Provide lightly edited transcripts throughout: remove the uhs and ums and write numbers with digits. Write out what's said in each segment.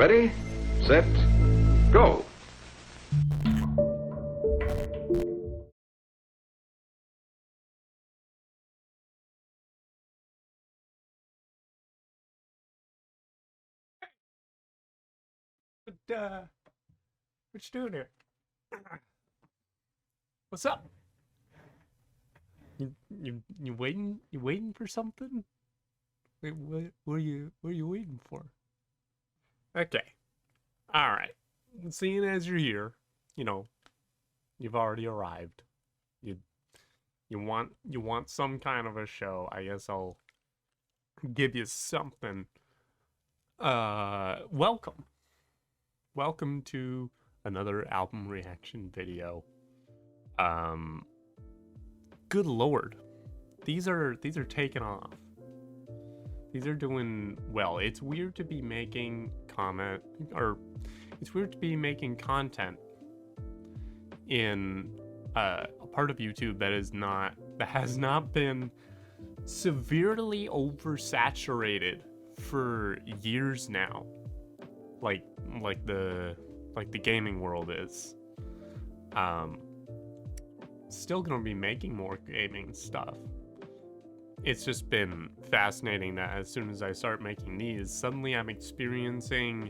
Ready, set, go. What you doing here? What's up? You waiting? You waiting for something? Wait, what are you waiting for? Okay, all right. Seeing as you're here, you've already arrived. You you want some kind of a show. I guess I'll give you something. Welcome to another album reaction video. Good lord, these are taking off. These are doing well. It's weird to be making it's weird to be making content in a part of YouTube that has not been severely oversaturated for years now, like the gaming world is. Still gonna be making more gaming stuff. It's just been fascinating that as soon as I start making these, suddenly I'm experiencing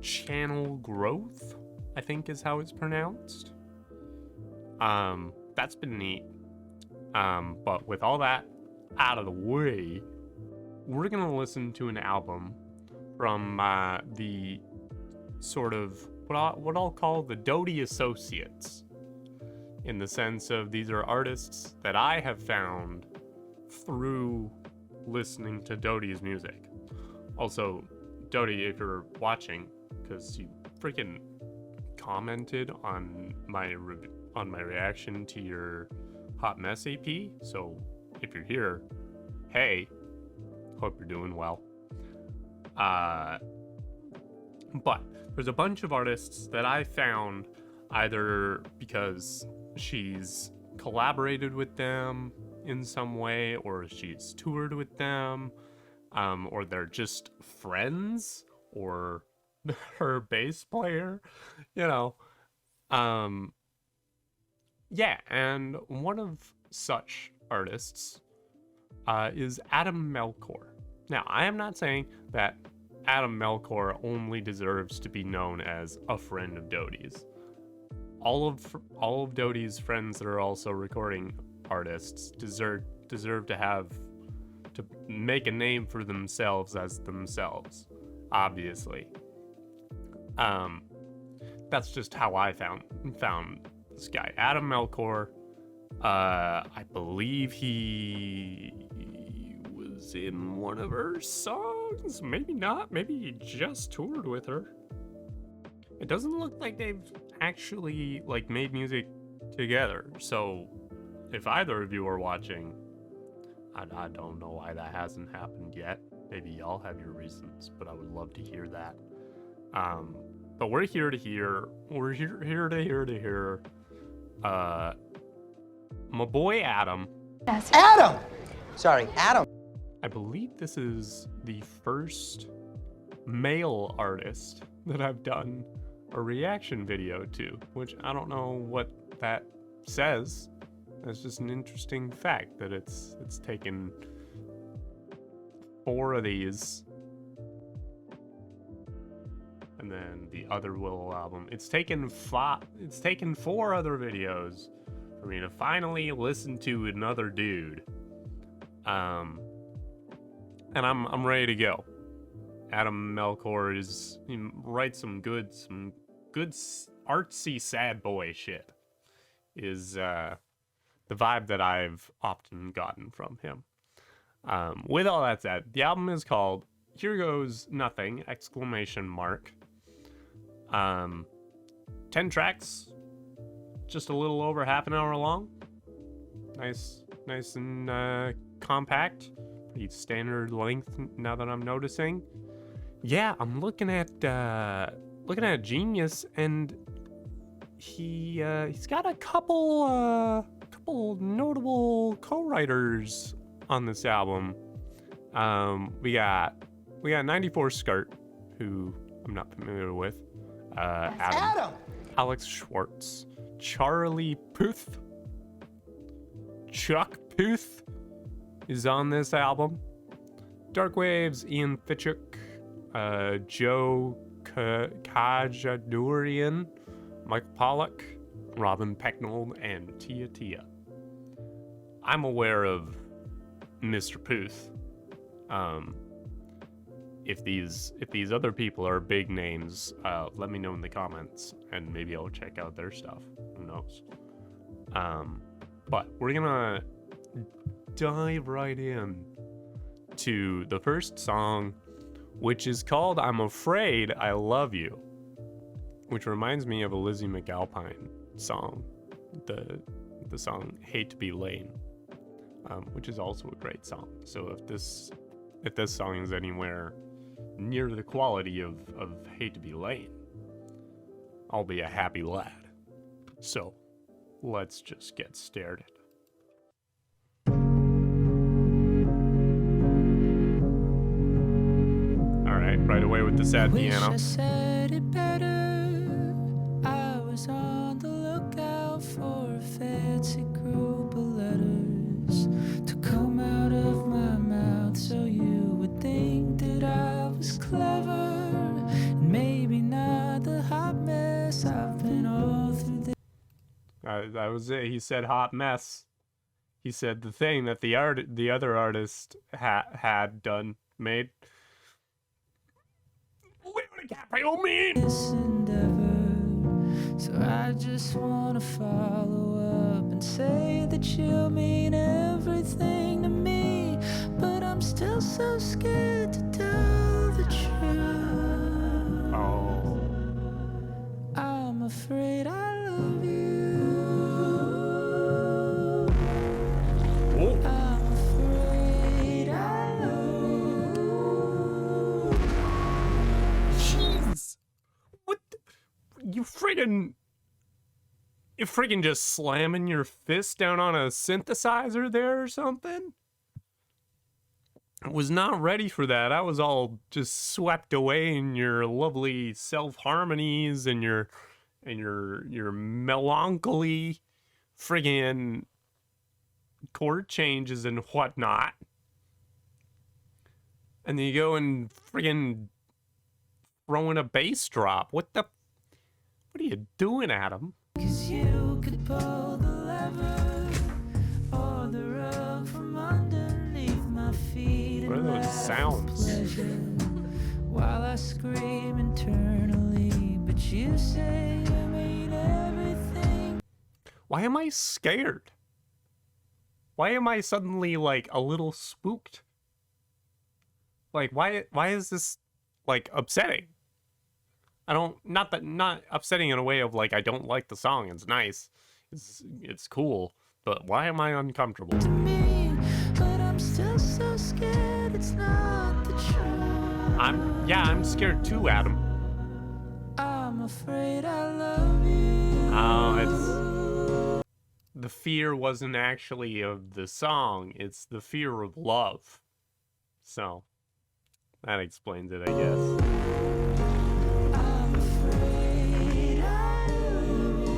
channel growth, I think is how it's pronounced. That's been neat. But with all that out of the way, we're gonna listen to an album from the sort of what I'll call the Doty Associates, in the sense of these are artists that I have found through listening to Doty's music. Also, Doty, if you're watching, because you freaking commented on my reaction to your Hot Mess EP, so if you're here, hey, hope you're doing well. But there's a bunch of artists that I found either because she's collaborated with them in some way, or she's toured with them, or they're just friends, or her bass player, yeah, and one of such artists is Adam Melchor. Now, I am not saying that Adam Melchor only deserves to be known as a friend of Doty's. All of Doty's friends that are also recording artists deserve to make a name for themselves as themselves, obviously. That's just how I found this guy, Adam Melchor. I believe he was in one of her songs, maybe not, maybe he just toured with her. It doesn't look like they've actually made music together, so if either of you are watching, I don't know why that hasn't happened yet. Maybe y'all have your reasons, but I would love to hear that. But we're here to hear my boy Adam. Adam! Sorry, Adam. I believe this is the first male artist that I've done a reaction video to, which I don't know what that says. That's just an interesting fact that it's taken 4 of these, and then the other Willow album. It's taken 4 other videos for me to finally listen to another dude. And I'm ready to go. Adam Melchor writes some good artsy sad boy shit. Is the vibe that I've often gotten from him. With all that said, the album is called Here Goes Nothing! 10 tracks, just a little over half an hour long. Nice and compact. Pretty standard length now that I'm noticing. Yeah, I'm looking at Genius, and he's got a couple notable co-writers on this album. We got 94 Skirt, who I'm not familiar with. Adam! Alex Schwartz. Charlie Puth. Chuck Puth is on this album. Dark Waves, Ian Fitchuk, Joe Kajadurian, Michael Pollock, Robin Pecknold, and Tia Tia. I'm aware of Mr. Puth. If these other people are big names, let me know in the comments, and maybe I'll check out their stuff. Who knows? But we're gonna dive right in to the first song, which is called "I'm Afraid I Love You," which reminds me of a Lizzie McAlpine song, the song "Hate to Be Lame," which is also a great song. So if this song is anywhere near the quality of "Hate to Be Lame," I'll be a happy lad. So let's just get started. Right away with the sad piano. Wish I said it better. I was on the lookout for a fancy group of letters to come out of my mouth, so you would think that I was clever, and maybe not the hot mess I've been all through this. That was it. He said hot mess. He said the thing that the other artist had made. This endeavor, so I just wanna follow up and say that you mean everything to me, but I'm still so scared to tell the truth. Oh. I'm afraid I love you. Oh. I'm afraid I love you. Jeez. What you friggin' just slamming your fist down on a synthesizer there or something? I was not ready for that. I was all just swept away in your lovely self-harmonies and your melancholy friggin' chord changes and whatnot. And then you go and friggin' throw in a bass drop. What are you doing, Adam? 'Cause you could pull the lever or the rug from underneath my feet. What are those sounds? While I scream internally, but you say you mean everything. Why am I scared? Why am I suddenly like a little spooked? Like why is this like upsetting? Not upsetting in a way of like I don't like the song. It's nice. It's cool. But why am I uncomfortable? To me, but I'm still so scared it's not the truth. I'm scared too, Adam. I'm afraid I love you. Oh, the fear wasn't actually of the song. It's the fear of love. So that explains it, I guess. I'm afraid I love you.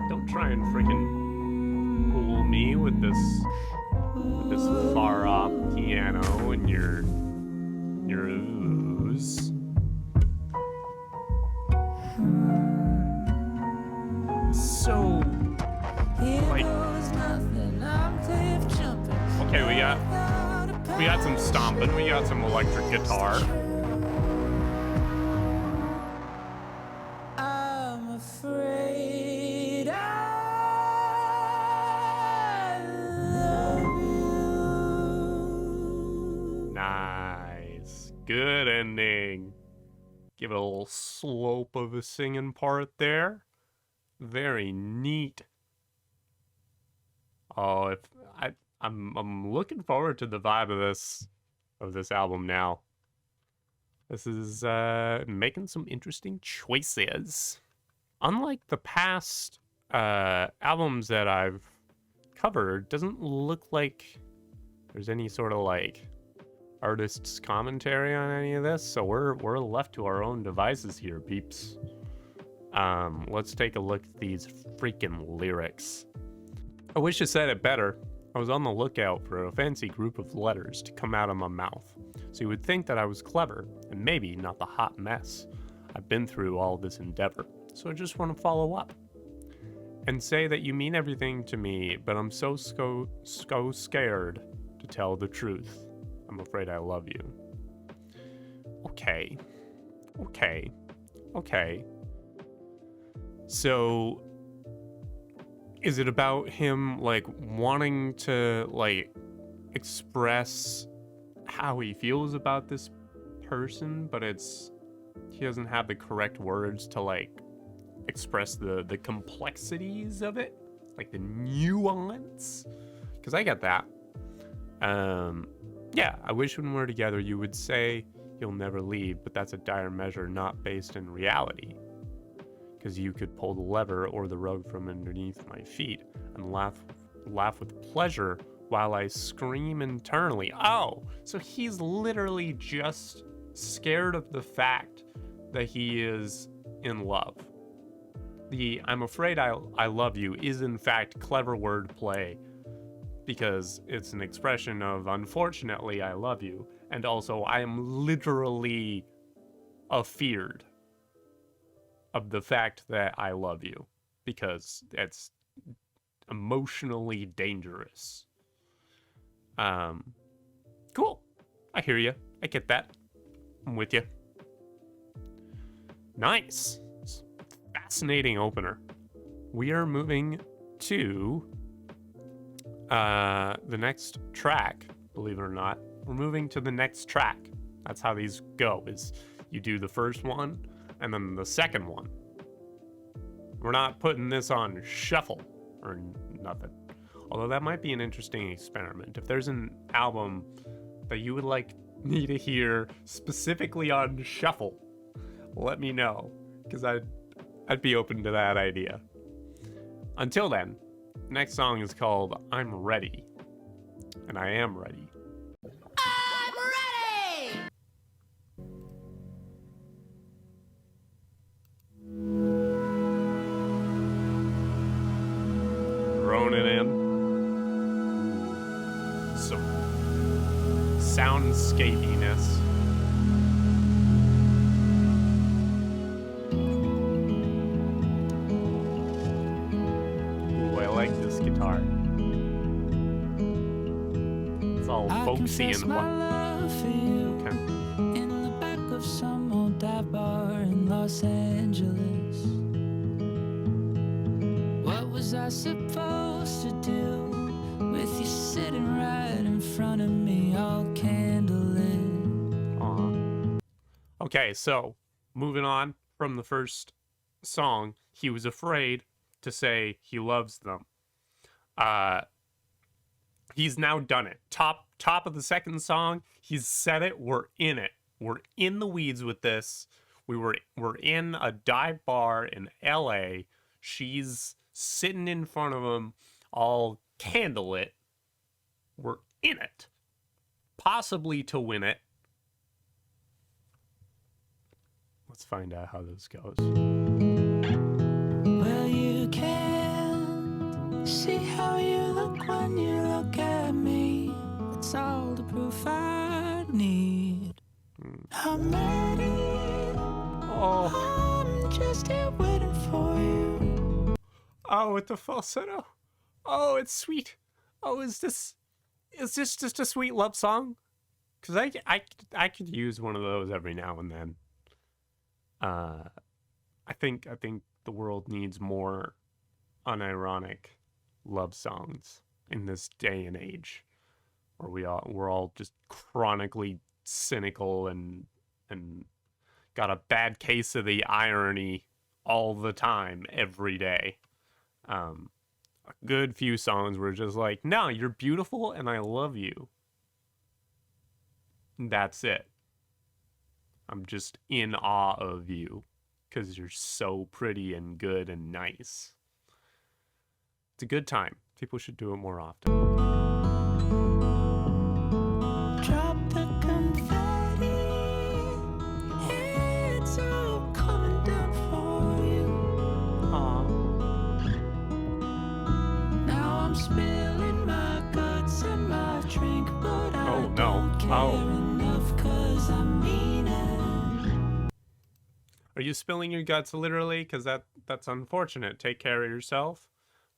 Don't try and freaking fool me with this far off piano and your ooze. So like okay, we got some stomping, we got some electric guitar. I'm afraid I love you. Nice. Good ending. Give it a little slope of a singing part there. Very neat. Oh, I'm looking forward to the vibe of this album now. This is making some interesting choices. unlike the past albums that I've covered, doesn't look like there's any sort of like artist's commentary on any of this, so we're left to our own devices here, peeps. Let's take a look at these freaking lyrics. I wish I said it better. I was on the lookout for a fancy group of letters to come out of my mouth, so you would think that I was clever, and maybe not the hot mess I've been through all this endeavor, so I just want to follow up and say that you mean everything to me, but I'm so scared to tell the truth. I'm afraid I love you. Okay. So, is it about him, like, wanting to, like, express how he feels about this person, but he doesn't have the correct words to, like, express the complexities of it? Like, the nuance? Because I get that. Yeah, I wish when we're together you would say you'll never leave, but that's a dire measure not based in reality. Because you could pull the lever or the rug from underneath my feet and laugh with pleasure while I scream internally. Oh, so he's literally just scared of the fact that he is in love. The I'm afraid I love you is in fact clever wordplay, because it's an expression of unfortunately I love you, and also I am literally afeared of the fact that I love you, because it's emotionally dangerous. Cool. I hear you. I get that. I'm with you. Nice. Fascinating opener. We are moving to the next track, believe it or not. We're moving to the next track. That's how these go, is you do the first one and then the second one. We're not putting this on shuffle or nothing. Although that might be an interesting experiment. If there's an album that you would like me to hear specifically on shuffle, let me know, because I'd be open to that idea. Until then, next song is called I'm Ready. And I am ready. I'm ready! Throwing it in. Some soundscapiness. Ooh, I like this guitar. It's all folksy and what. Okay. In the back of some old dive bar in Los Angeles. What was I supposed to do with you sitting right in front of me, all candlelit? Aw. Okay, so moving on from the first song, he was afraid to say he loves them. He's now done it. Top of the second song, he's said it. We're in it. We're in the weeds with this. We're in a dive bar in LA. She's sitting in front of him, all candlelit. We're in it. Possibly to win it. Let's find out how this goes. Well, you can't see how you look when you look at me. It's all the proof I need. I'm ready. Oh. I'm just here waiting for you. Oh, with the falsetto. Oh, it's sweet. Oh, is this just a sweet love song? Because I could use one of those every now and then. I think the world needs more unironic love songs in this day and age, where we're all just chronically cynical and got a bad case of the irony all the time, every day. A good few songs were just like, no, you're beautiful and I love you. That's it. I'm just in awe of you because you're so pretty and good and nice. It's a good time. People should do it more often. Drop the confetti. It's all coming down for you. Aw. Now I'm spilling my guts and my drink, but I Oh, no. don't care Oh. enough 'cause I mean it. Are you spilling your guts literally? Because that's unfortunate. Take care of yourself.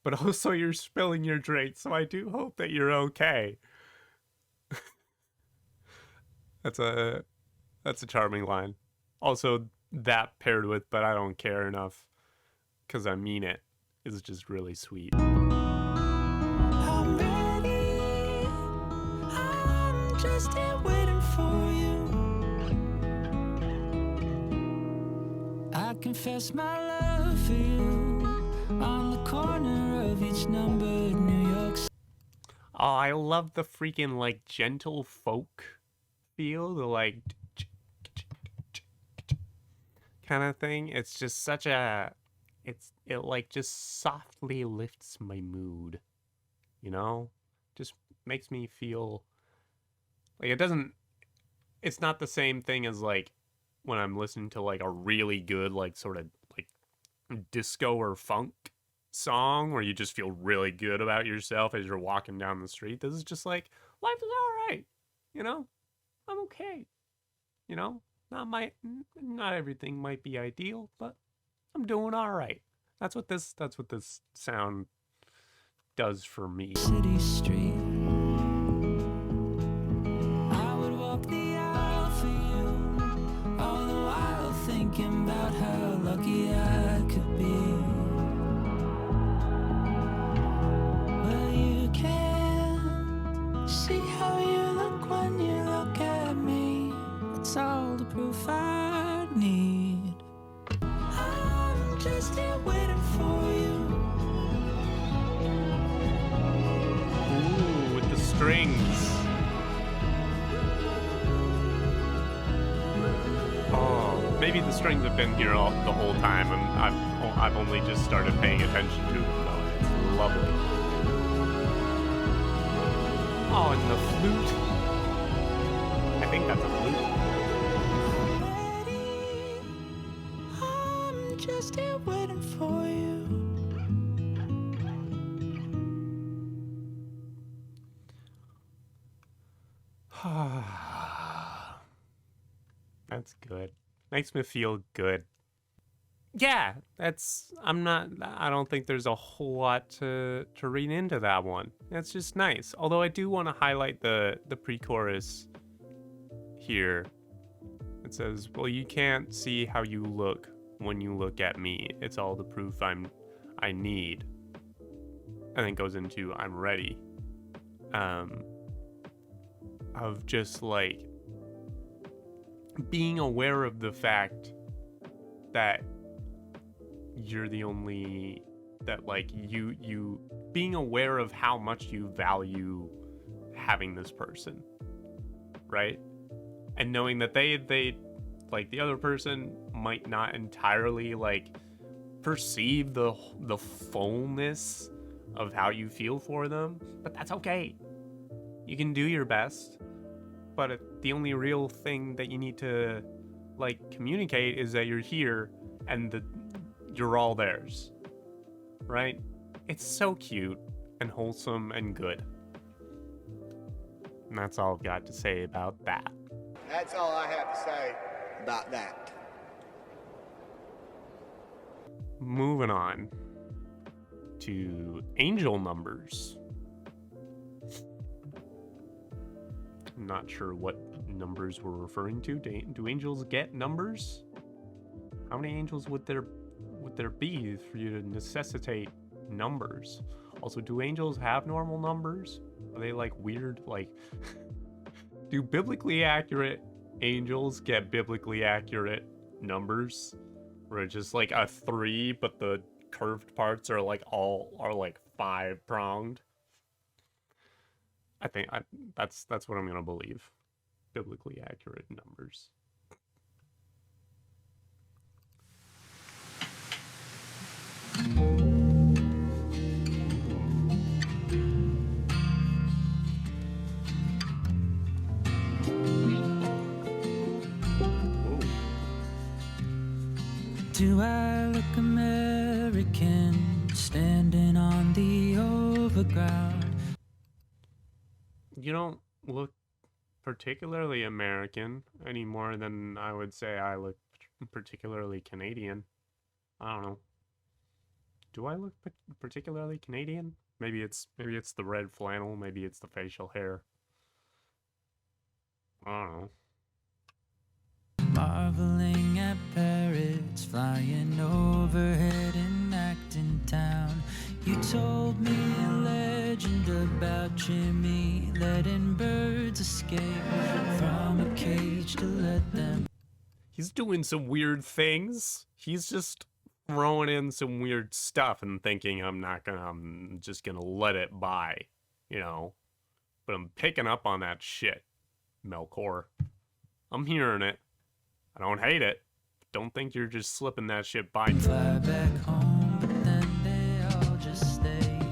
But also you're spilling your drink, so I do hope that you're okay. That's a charming line. Also, that paired with "but I don't care enough because I mean it" is just really sweet. I'm ready. I'm just here waiting for you. I confess my love for you on the corner of each numbered New York City. Oh, I love the freaking like gentle folk feel, the like kind of thing. It's just such a it like just softly lifts my mood, you know? Just makes me feel like it's not the same thing as like when I'm listening to like a really good like sort of like disco or funk song where you just feel really good about yourself as you're walking down the street. This is just like life is all right, you know? I'm okay. You know? Not everything might be ideal, but I'm doing all right. That's what this sound does for me. City Street. I would walk the aisle for you, all the while thinking about how lucky I could be. Well, you can see how you look when you look at me. It's all the proof I need. I'm just here waiting for you. Ooh, with the strings. Oh, maybe the strings have been here the whole time, and I've only just started paying attention to them, though. It's lovely. Oh, and the flute. I think that's a flute. Ready, I'm just here waiting for you. That's good. Makes me feel good. Yeah, I don't think there's a whole lot to read into that one. That's just nice. Although I do want to highlight the pre-chorus here. It says, "Well, you can't see how you look when you look at me. It's all the proof I need." And then goes into "I'm ready." Of just like being aware of the fact that you're the only that like you being aware of how much you value having this person, right? And knowing that they like the other person might not entirely like perceive the fullness of how you feel for them, but that's okay. You can do your best, but the only real thing that you need to like communicate is that you're here and you're all theirs, right? It's so cute and wholesome and good. And that's all I've got to say about that. That's all I have to say about that. Moving on to angel numbers. I'm not sure what numbers we're referring to. Do angels get numbers? How many angels would there be for you to necessitate numbers? Also, do angels have normal numbers? Are they like weird, like do biblically accurate angels get biblically accurate numbers? Or it's just like a 3, but the curved parts are like 5-pronged? I think that's what I'm gonna believe. Biblically accurate numbers. do I look American, standing on the overground? You don't look particularly American any more than I would say I look particularly Canadian. I don't know. Do I look particularly Canadian? Maybe it's the red flannel, maybe it's the facial hair. I don't know. Marveling at parrots flying overhead in Acton town. You told me a legend about Jimmy letting birds escape from a cage to let them. He's doing some weird things. He's just throwing in some weird stuff and thinking I'm just gonna let it by, you know. But I'm picking up on that shit, Melchor. I'm hearing it. I don't hate it. Don't think you're just slipping that shit by. Fly back home, but then they all just stayed.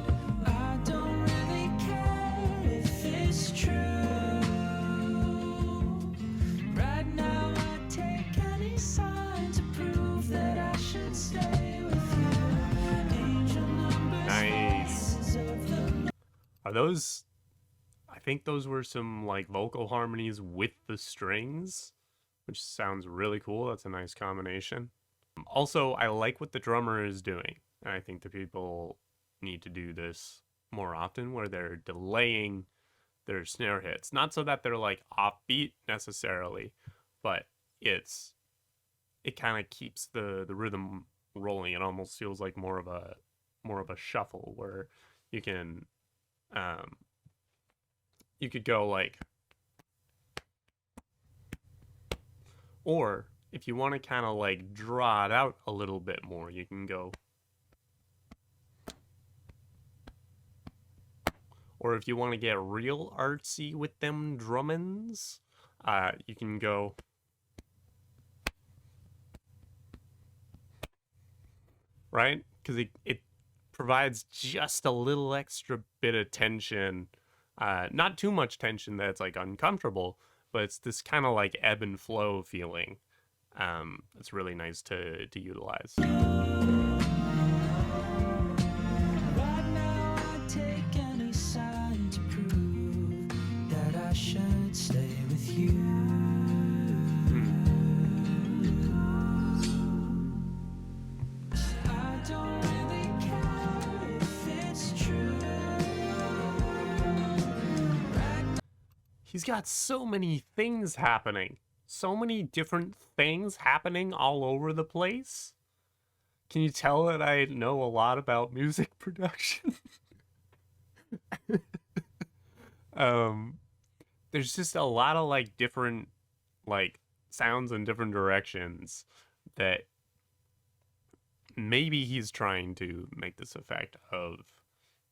I don't really care if it's true. Right now I take any sign to prove that I should stay with you. Angel numbers. Nice. Are those... I think those were some like vocal harmonies with the strings, which sounds really cool. That's a nice combination. Also, I like what the drummer is doing. And I think the people need to do this more often, where they're delaying their snare hits. Not so that they're like offbeat necessarily, but it kind of keeps the rhythm rolling. It almost feels like more of a shuffle where you can you could go like, or if you want to kind of like draw it out a little bit more, you can go, or if you want to get real artsy with them drummins, you can go, right? Because it provides just a little extra bit of tension. Not too much tension that it's like uncomfortable, but it's this kind of like ebb and flow feeling. It's really nice to utilize. Right now I take any sign to prove that I should stay with you. I don't really care if it's true. He's got so many things happening. So many different things happening all over the place. Can you tell that I know a lot about music production? There's just a lot of like different like sounds in different directions that maybe he's trying to make this effect of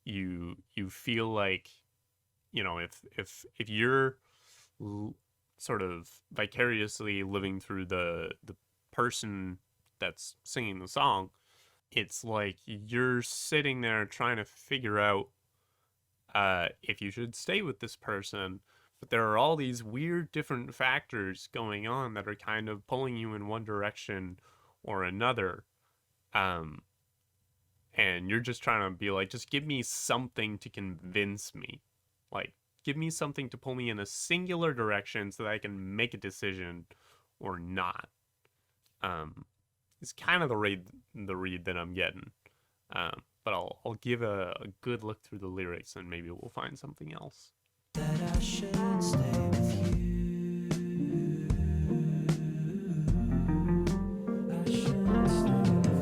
you feel like, you know, if you're sort of vicariously living through the person that's singing the song, it's like you're sitting there trying to figure out if you should stay with this person, but there are all these weird different factors going on that are kind of pulling you in one direction or another, and you're just trying to be like, just give me something to convince me. Like, give me something to pull me in a singular direction so that I can make a decision or not. It's kind of the read that I'm getting. But I'll give a good look through the lyrics and maybe we'll find something else. That I should stay with you. I should stay with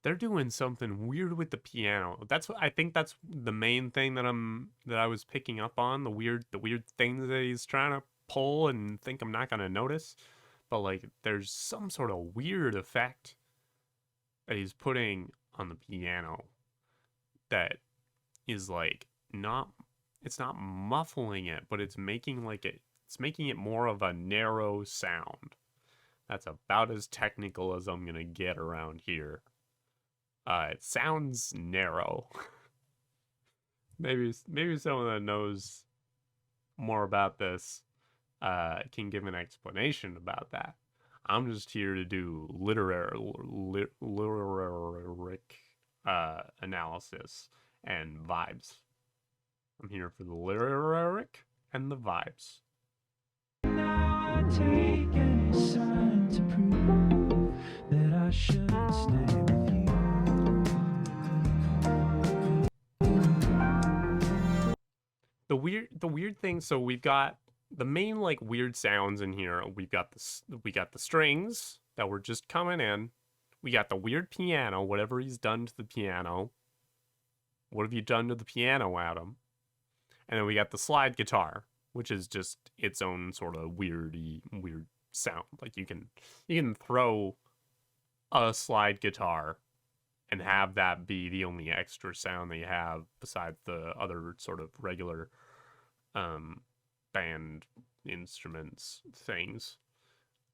They're doing something weird with the piano. That's what I think. That's the main thing that I was picking up on. The weird things that he's trying to pull and think I'm not gonna notice. But like, there's some sort of weird effect that he's putting on the piano that is like it's not muffling it, but it's making it more of a narrow sound. That's about as technical as I'm gonna get around here. It sounds narrow. maybe someone that knows more about this can give an explanation about that. I'm just here to do literary analysis and vibes. I'm here for the lyric and the vibes. Now I take any sign to prove that I should stay with you. The weird thing, so we've got the main like weird sounds in here. We got the strings that were just coming in. We got the weird piano, whatever he's done to the piano. What have you done to the piano, Adam? And then we got the slide guitar, which is just its own sort of weird sound. Like you can throw a slide guitar and have that be the only extra sound that you have besides the other sort of regular band instruments things.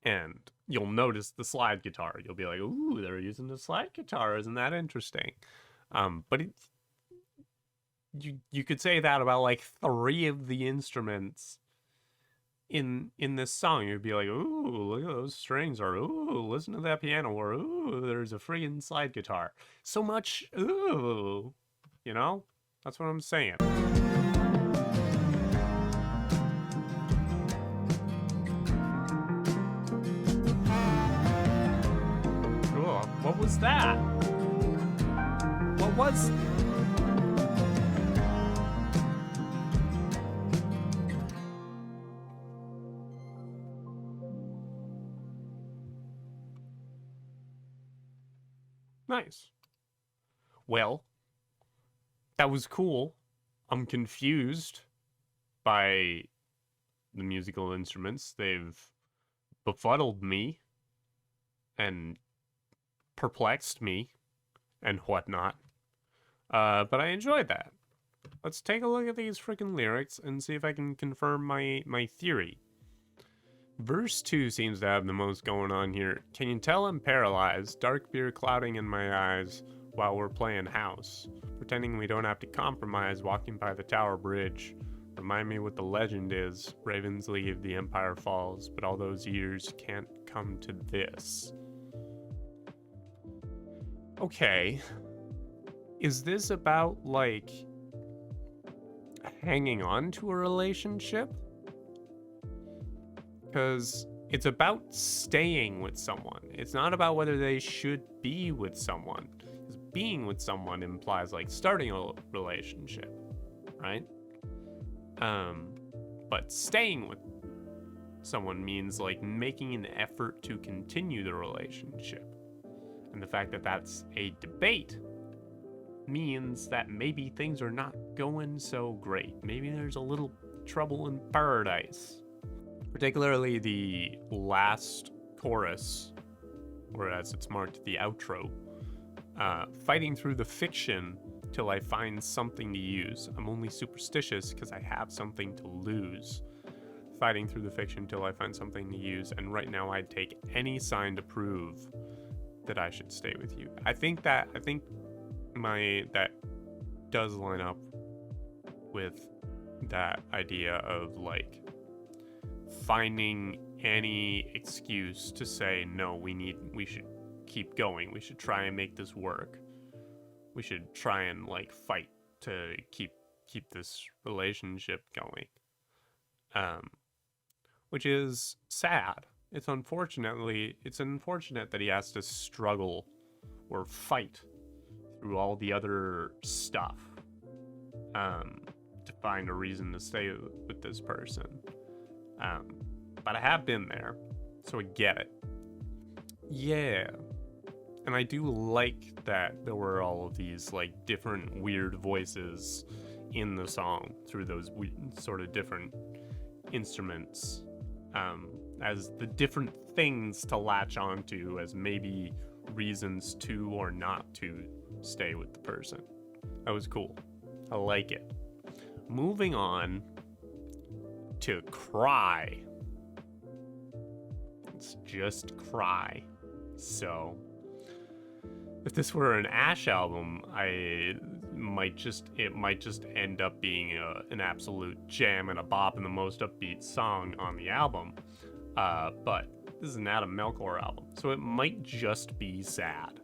And you'll notice the slide guitar. You'll be like, ooh, they're using the slide guitar. Isn't that interesting? But you could say that about like 3 of the instruments in this song. You'd be like, ooh, look at those strings, or ooh, listen to that piano, or ooh, there's a friggin' slide guitar. So much ooh, you know? That's what I'm saying. Ooh, what was that? What was... Nice. Well, that was cool. I'm confused by the musical instruments. They've befuddled me and perplexed me and whatnot. But I enjoyed that. Let's take a look at these freaking lyrics and see if I can confirm my theory. Verse 2 seems to have the most going on here. Can you tell I'm paralyzed? Dark beer clouding in my eyes while we're playing house. Pretending we don't have to compromise walking by the Tower Bridge. Remind me what the legend is. Ravens leave, the empire falls, but all those years can't come to this. Okay. Is this about, like, hanging on to a relationship? Because it's about staying with someone. It's not about whether they should be with someone. Because being with someone implies like starting a relationship, right? But staying with someone means like making an effort to continue the relationship. And the fact that that's a debate means that maybe things are not going so great. Maybe there's a little trouble in paradise. Particularly the last chorus, or as it's marked, the outro. Fighting through the fiction till I find something to use. I'm only superstitious because I have something to lose. Fighting through the fiction till I find something to use, and right now I'd take any sign to prove that I should stay with you. I think that does line up with that idea of like finding any excuse to say no, we should keep going, we should try and make this work, we should try and like fight to keep this relationship going, which is sad. It's unfortunate that he has to struggle or fight through all the other stuff to find a reason to stay with this person. But I have been there, so I get it. Yeah. And I do like that there were all of these, like, different weird voices in the song through those sort of different instruments, as the different things to latch onto as maybe reasons to or not to stay with the person. That was cool. I like it. Moving on to Cry. It's just Cry. So if this were an Ash album, I might just end up being an absolute jam and a bop and the most upbeat song on the album. But this is an Adam Melchor album, so it might just be sad.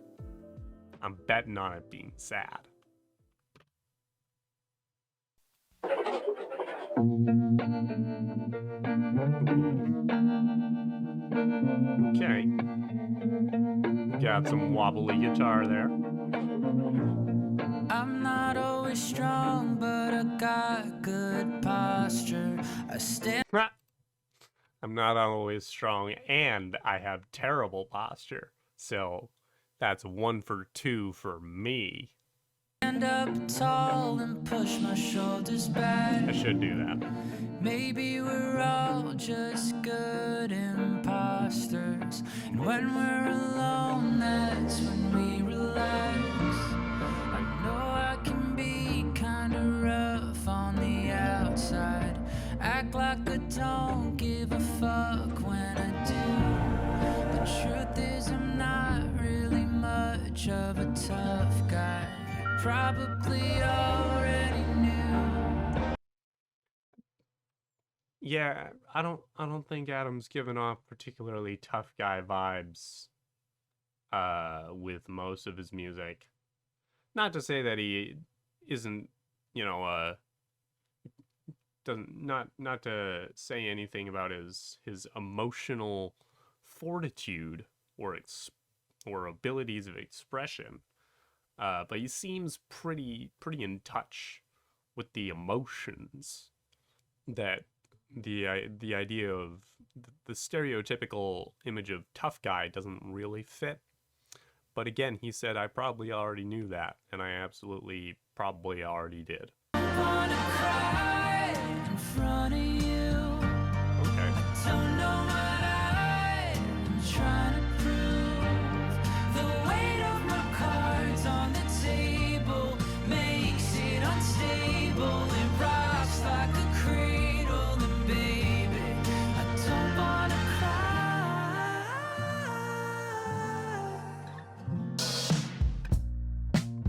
I'm betting on it being sad. Okay. Got some wobbly guitar there. I'm not always strong, but I got good posture. I stand I'm not always strong, and I have terrible posture. So that's 1 for 2 for me. up tall and push my shoulders back. I should do that. Maybe we're all just good imposters. And when we're alone, that's when we relax. I know I can be kinda rough on the outside. Act like I don't give a fuck when I do. The truth is I'm not really much of a tough guy. Probably already knew. Yeah, I don't think Adam's given off particularly tough guy vibes with most of his music. Not to say that he isn't, not to say anything about his emotional fortitude or abilities of expression. But he seems pretty in touch with the emotions that the idea of the stereotypical image of tough guy doesn't really fit. But again, he said I probably already knew that, and I absolutely probably already did. Wanna cry in front of you. Okay. Don't know what I'm trying to prove. The weight of my cards on the table makes it unstable. It rocks like a cradle, and baby, I don't wanna cry.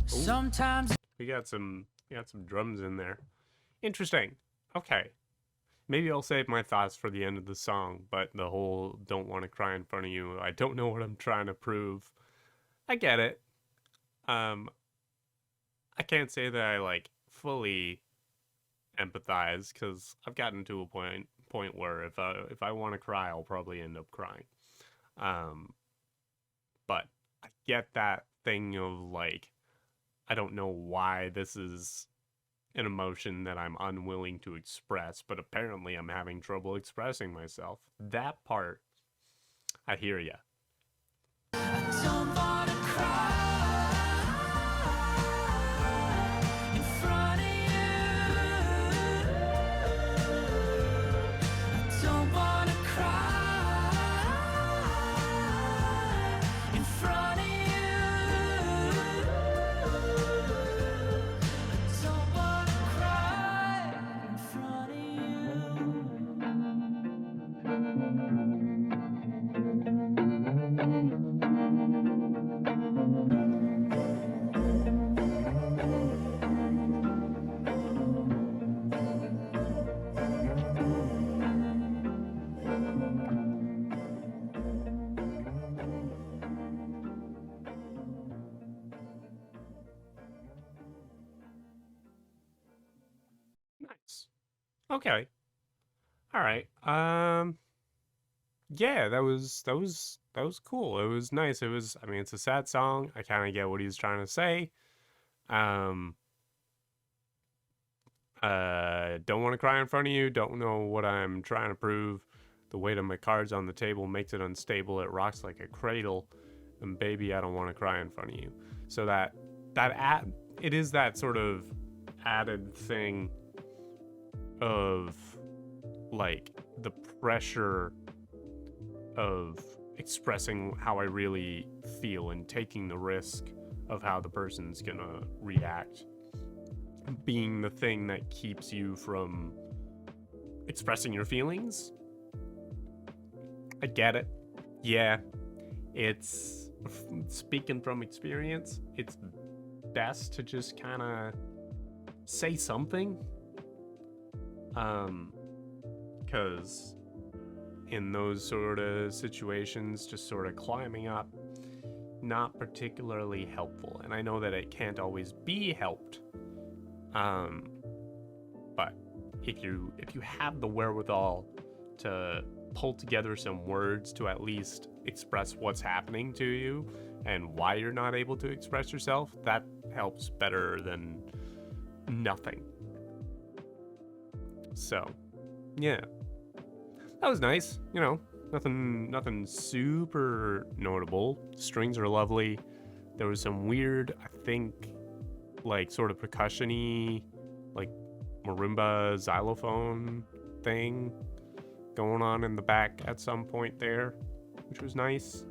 Sometimes We got some drums in there. Interesting. Okay. Maybe I'll save my thoughts for the end of the song, but the whole don't want to cry in front of you, I don't know what I'm trying to prove. I get it. I can't say that I fully empathize, because I've gotten to a point where if I want to cry, I'll probably end up crying. But I get that thing of I don't know why this is an emotion that I'm unwilling to express, but apparently I'm having trouble expressing myself. That part, I hear ya. don't wanna cry in front of you. I don't wanna cry in front of you. I don't wanna cry in front of Nice. Okay. All right. Yeah, that was cool. It was nice. I mean, it's a sad song. I kind of get what he's trying to say. Don't want to cry in front of you. Don't know what I'm trying to prove. The weight of my cards on the table makes it unstable. It rocks like a cradle. And baby, I don't want to cry in front of you. So it is that sort of added thing of the pressure of expressing how I really feel and taking the risk of how the person's gonna react being the thing that keeps you from expressing your feelings. I get it. Yeah, it's, speaking from experience, it's best to just kind of say something. Because in those sort of situations, just sort of climbing up, not particularly helpful. And I know that it can't always be helped. But if you have the wherewithal to pull together some words to at least express what's happening to you and why you're not able to express yourself, that helps better than nothing. So, yeah. That was nice, you know, nothing super notable. Strings are lovely. There was some weird, I think, like sort of percussion-y, like marimba xylophone thing going on in the back at some point there, which was nice.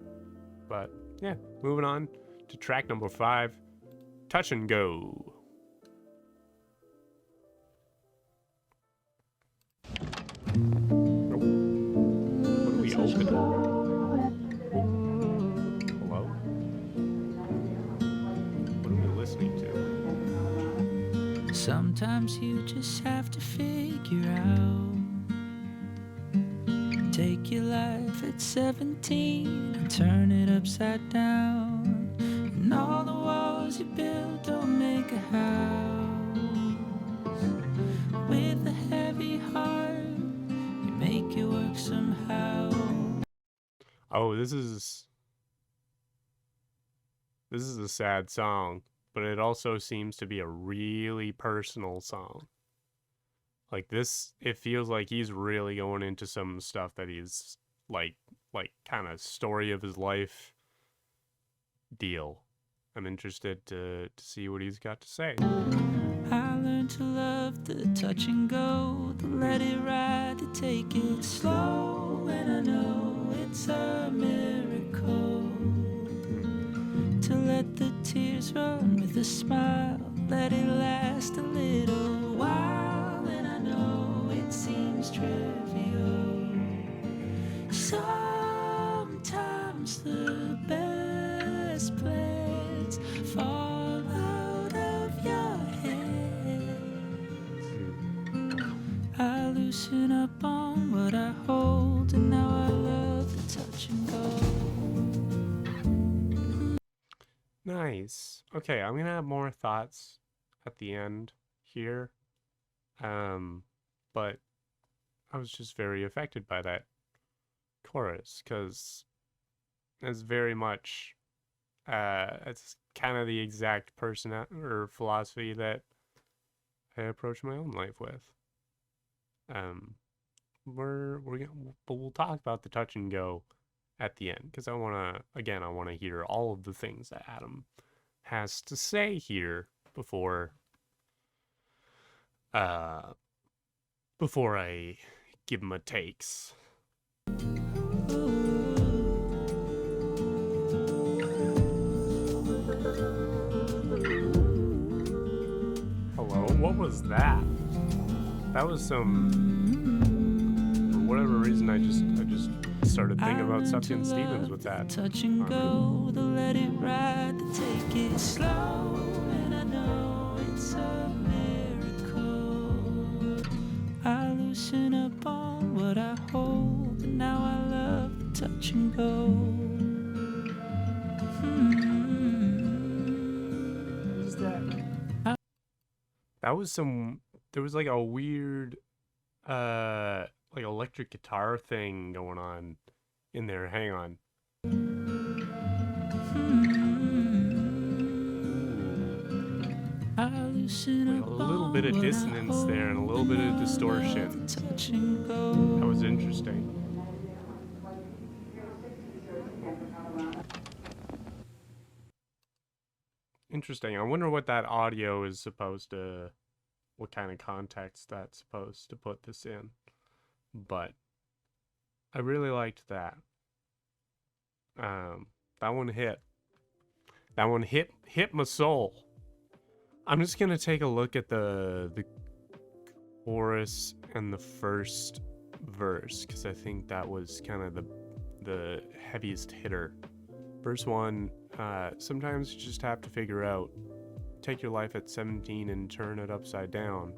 But yeah, moving on to track number 5, Touch and Go. What do we open? Hello? What are we listening to? Sometimes you just have to figure out. Take your life at 17 and turn it upside down. And all the walls you build don't make a house. With a heavy heart, you make it work somehow. Oh, this is a sad song, but it also seems to be a really personal song. Like this, it feels like he's really going into some stuff that he's like kind of story of his life deal. I'm interested to see what he's got to say. I learned to love the touch and go, the let it ride, to take it slow. And I know it's a miracle to let the tears run with a smile, let it last a little while. And I know it seems trivial. Sometimes the best plans fall out of your hands. I loosen up on what I hold, and now I love the touch and go. Nice. Okay, I'm gonna have more thoughts at the end here. But I was just very affected by that chorus because it's very much it's kind of the exact person or philosophy that I approach my own life with. We'll talk about the touch and go at the end because I want to hear all of the things that Adam has to say here before I give him a takes. Hello, what was that? That was some, for whatever reason, I just started thinking about Sufjan Stevens with that. Touch and go, the let it ride, the take it slow. And I know it's a miracle. I loosen up on what I hold, and now I love the touch and go. What is that? That was some. There was like a weird, like electric guitar thing going on in there. Hang on. I loosen Like up a little bit of on what I dissonance there and a little bit of hold, distortion. touch and go. That was interesting. Interesting. I wonder what that audio is supposed to, what kind of context that's supposed to put this in. But I really liked that. That one hit. That one hit my soul. I'm just gonna take a look at the chorus and the first verse because I think that was kind of the heaviest hitter. Verse 1, sometimes you just have to figure out take your life at 17 and turn it upside down.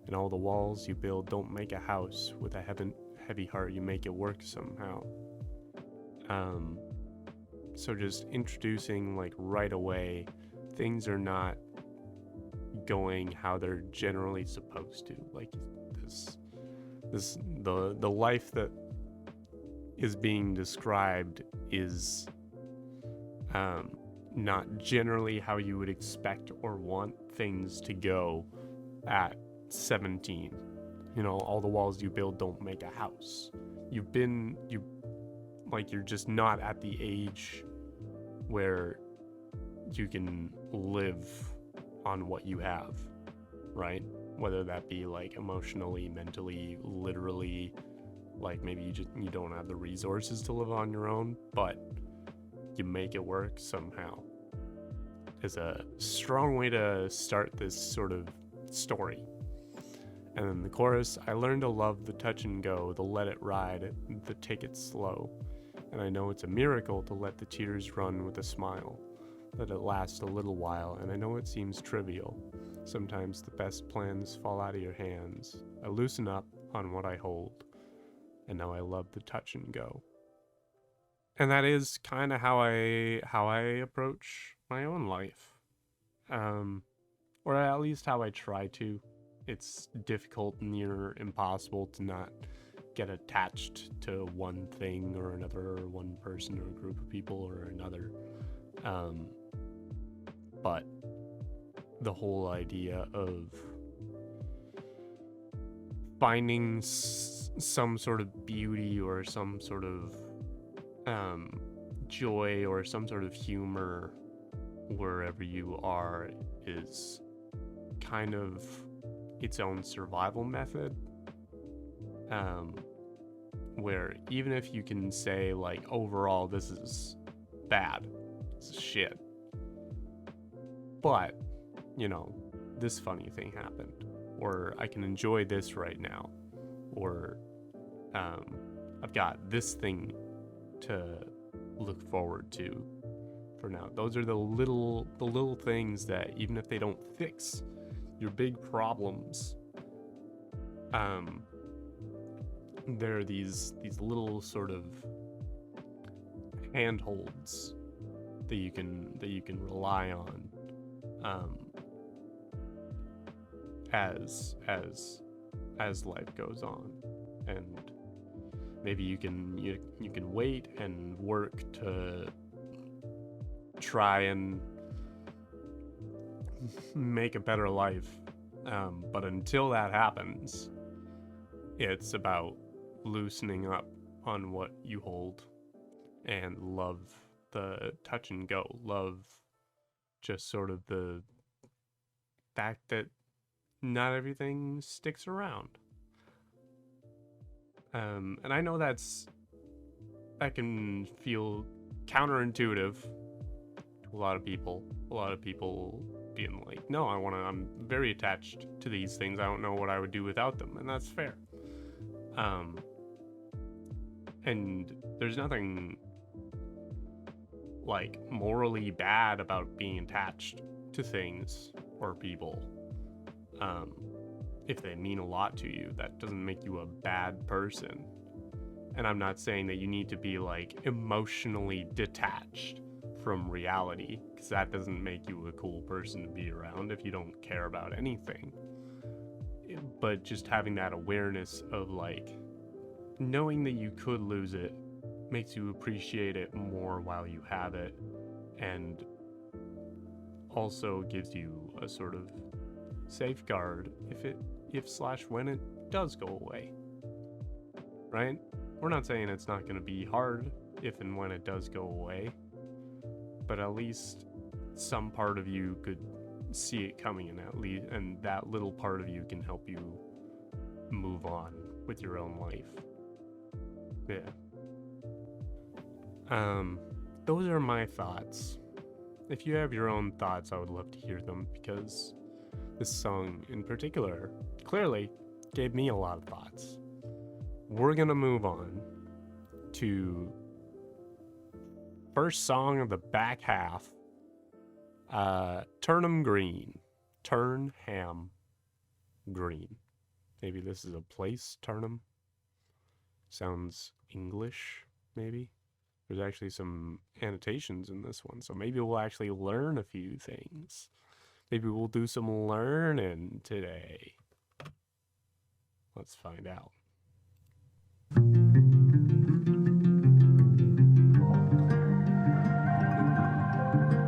And all the walls you build don't make a house. With a heavy heart, you make it work somehow. So just introducing, like, right away, things are not going how they're generally supposed to. Like, the life that is being described is not generally how you would expect or want things to go at 17. You know, all the walls you build don't make a house. You're just not at the age where you can live on what you have, right? Whether that be like emotionally, mentally, literally, like maybe you don't have the resources to live on your own, but you make it work somehow. Is a strong way to start this sort of story. And then the chorus, I learned to love the touch and go, the let it ride, the take it slow. And I know it's a miracle to let the tears run with a smile, let it last a little while, and I know it seems trivial. Sometimes the best plans fall out of your hands. I loosen up on what I hold, and now I love the touch and go. And that is kind of how I approach my own life. Or at least how I try to. It's difficult, near impossible to not get attached to one thing or another, or one person or a group of people or another. But the whole idea of finding some sort of beauty or some sort of joy or some sort of humor wherever you are is kind of its own survival method. Where even if you can say, like, overall this is bad, this is shit, but, you know, this funny thing happened, or I can enjoy this right now, or I've got this thing to look forward to for now. Those are the little things that, even if they don't fix your big problems, there are these little sort of handholds that you can rely on as life goes on. And maybe you can wait and work to try and make a better life, but until that happens, it's about loosening up on what you hold and love the touch and go. Love just sort of the fact that not everything sticks around. And I know that can feel counterintuitive to a lot of people. A lot of people being like, no, I'm very attached to these things. I don't know what I would do without them. And that's fair. And there's nothing like morally bad about being attached to things or people. If they mean a lot to you, that doesn't make you a bad person. And I'm not saying that you need to be like emotionally detached from reality, because that doesn't make you a cool person to be around if you don't care about anything. But just having that awareness of, like, knowing that you could lose it makes you appreciate it more while you have it, and also gives you a sort of safeguard if/when it does go away, right? We're not saying it's not going to be hard if and when it does go away, but at least some part of you could see it coming, and that little part of you can help you move on with your own life. Yeah. Those are my thoughts. If you have your own thoughts, I would love to hear them, because this song in particular clearly gave me a lot of thoughts. We're gonna move on to first song of the back half. Turnham Green. Turnham Green. Maybe this is a place, Turnham. Sounds English, maybe. There's actually some annotations in this one, so maybe we'll actually learn a few things. Maybe we'll do some learning today. Let's find out.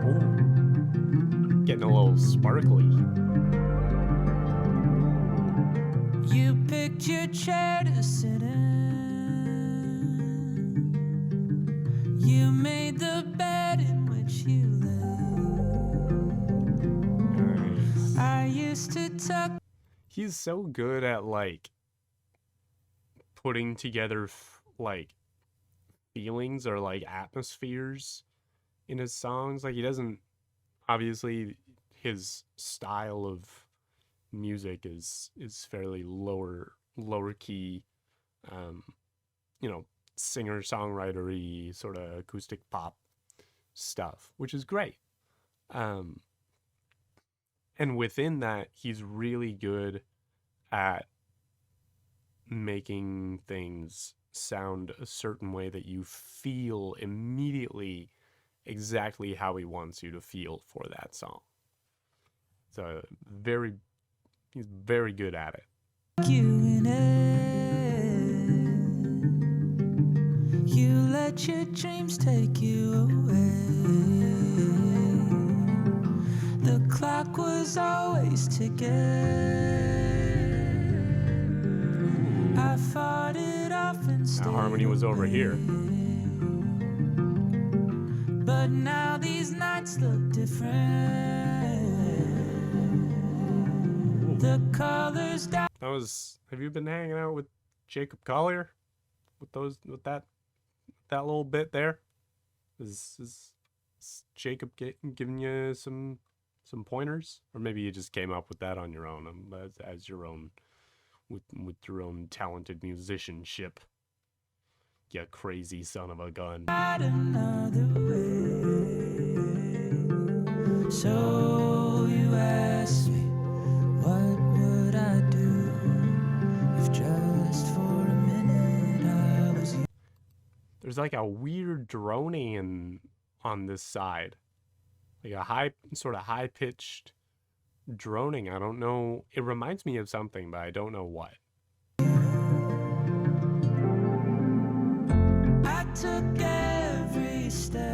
Ooh. Getting a little sparkly. You picked your chair to sit in. You made the bed in which you lay. Nice. I used to tuck. He's so good at like putting together like feelings or like atmospheres in his songs. Like he doesn't, obviously his style of music is fairly lower key, you know, singer songwriter-y sort of acoustic pop stuff, which is great. And within that, he's really good at making things sound a certain way that you feel immediately exactly how he wants you to feel for that song. So he's very good at it. You in it. You let your dreams take you away. The clock was always ticking. I fought it off and stayed. Now harmony was over here. But now these nights look different. The colors die. Have you been hanging out with Jacob Collier? With that little bit there? Is Jacob giving you some pointers? Or maybe you just came up with that on your own, as your own, with your own talented musicianship. You crazy son of a gun. Another way. So you ask me, what would I do if just for a minute I was you? There's like a weird droning on this side, like a high pitched droning. I don't know. It reminds me of something, but I don't know what. I took every step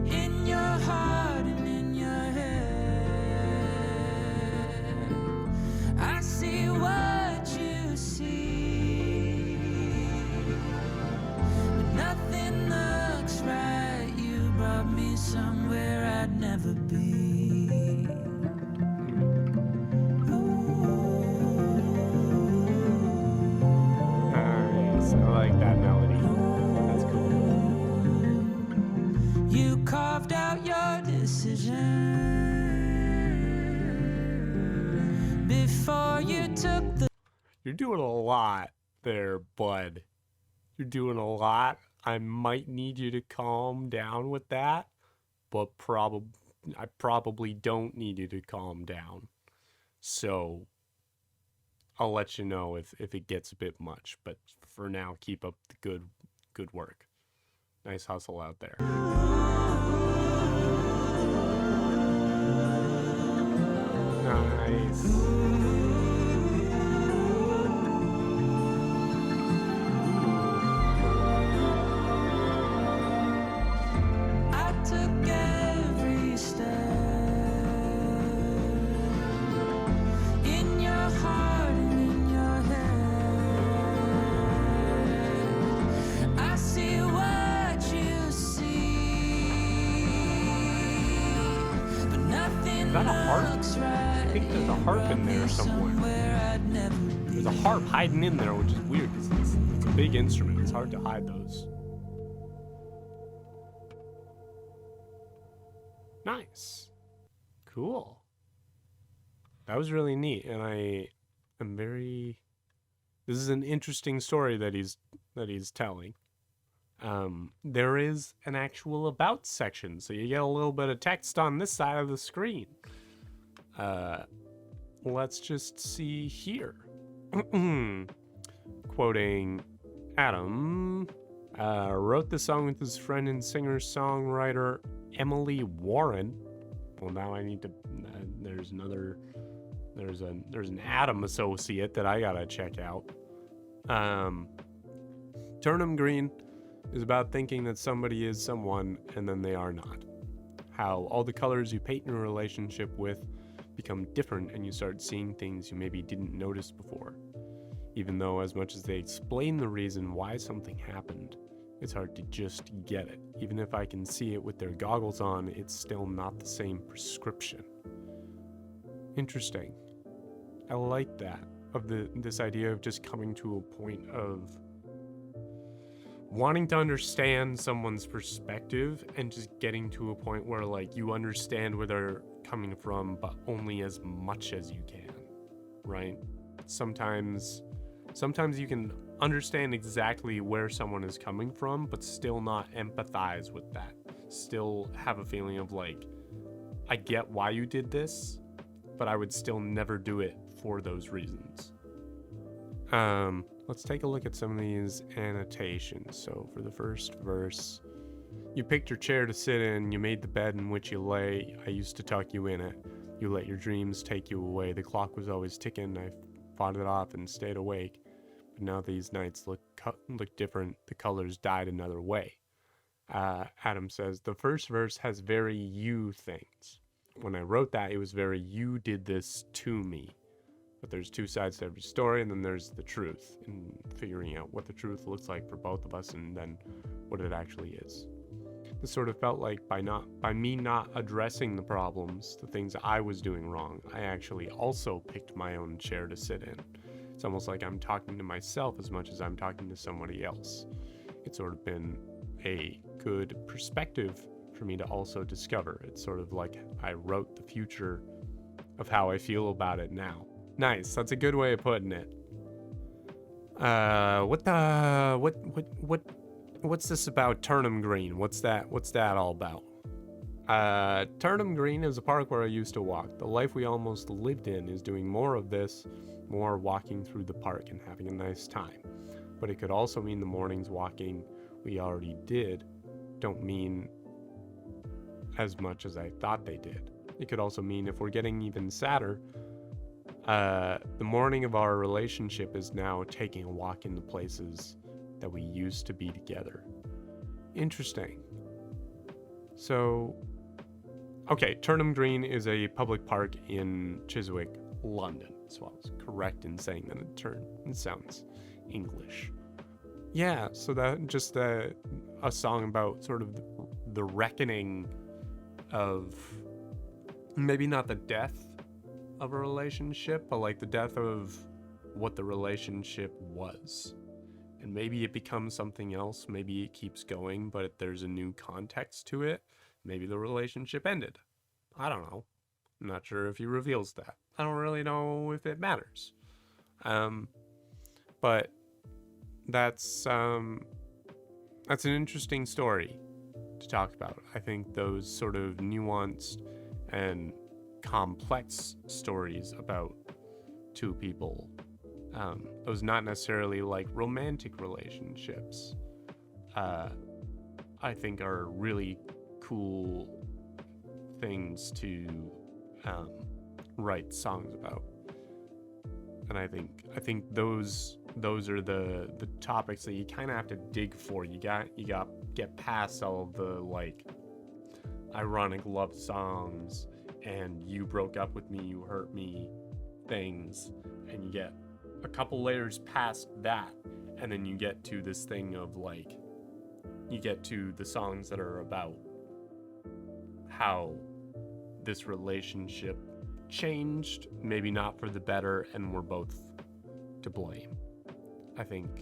in your heart and in your head. I see what you see, but nothing looks right. You brought me somewhere I'd never be. Nice. I like that melody. That's cool. You carved out your decision before you took the. You're doing a lot there, bud. You're doing a lot. I might need you to calm down with that, but I probably don't need you to calm down. So I'll let you know if it gets a bit much, but for now, keep up the good work. Nice hustle out there. Nice. I took every step in your heart and in your head. I see what you see, but nothing Is that a harp? looks right. I think there's a harp in there somewhere. I'd never be. There's a harp hiding in there, which is weird because it's a big instrument. It's hard to hide those. Nice. Cool. That was really neat, and I am very. This is an interesting story that he's telling. There is an actual about section, so you get a little bit of text on this side of the screen. Let's just see here. Quoting Adam, wrote the song with his friend and singer-songwriter Emily Warren. Well, now I need to. There's an Adam associate that I gotta check out. Turnham Green is about thinking that somebody is someone and then they are not. How all the colors you paint in a relationship with become different and you start seeing things you maybe didn't notice before. Even though as much as they explain the reason why something happened, it's hard to just get it. Even if I can see it with their goggles on, it's still not the same prescription. Interesting. I like that, of this idea of just coming to a point of wanting to understand someone's perspective and just getting to a point where like you understand where they're coming from, but only as much as you can, right? Sometimes you can understand exactly where someone is coming from, but still not empathize with that. Still have a feeling of like, I get why you did this, but I would still never do it for those reasons. Let's take a look at some of these annotations. So for the first verse, you picked your chair to sit in, you made the bed in which you lay, I used to tuck you in it. You let your dreams take you away. The clock was always ticking, I fought it off and stayed awake. But now these nights look different, the colors died another way. Adam says, the first verse has very you things. When I wrote that, it was very you did this to me. But there's two sides to every story, and then there's the truth, and figuring out what the truth looks like for both of us, and then what it actually is. This sort of felt like by me not addressing the problems, the things I was doing wrong, I actually also picked my own chair to sit in. It's almost like I'm talking to myself as much as I'm talking to somebody else. It's sort of been a good perspective for me to also discover. It's sort of like I wrote the future of how I feel about it now. Nice. That's a good way of putting it. What's this about Turnham Green? What's that all about? Turnham Green is a park where I used to walk. The life we almost lived in is doing more of this, more walking through the park and having a nice time. But it could also mean the mornings walking we already did don't mean as much as I thought they did. It could also mean, if we're getting even sadder, the morning of our relationship is now taking a walk in the places that we used to be together. Interesting. So, okay, Turnham Green is a public park in Chiswick, London. So I was correct in saying that it sounds English. Yeah, so that just a song about sort of the reckoning of maybe not the death of a relationship, but like the death of what the relationship was. And maybe it becomes something else, maybe it keeps going, but there's a new context to it. Maybe the relationship ended. I don't know. I'm not sure if he reveals that. I don't really know if it matters. But that's an interesting story to talk about. I think those sort of nuanced and complex stories about two people, those not necessarily like romantic relationships, I think are really cool things to write songs about. And I think those are the topics that you kind of have to dig for. You got get past all of the like ironic love songs and you broke up with me, you hurt me things, and you get a couple layers past that, and then you get to this thing of like, you get to the songs that are about how this relationship changed, maybe not for the better, and we're both to blame. I think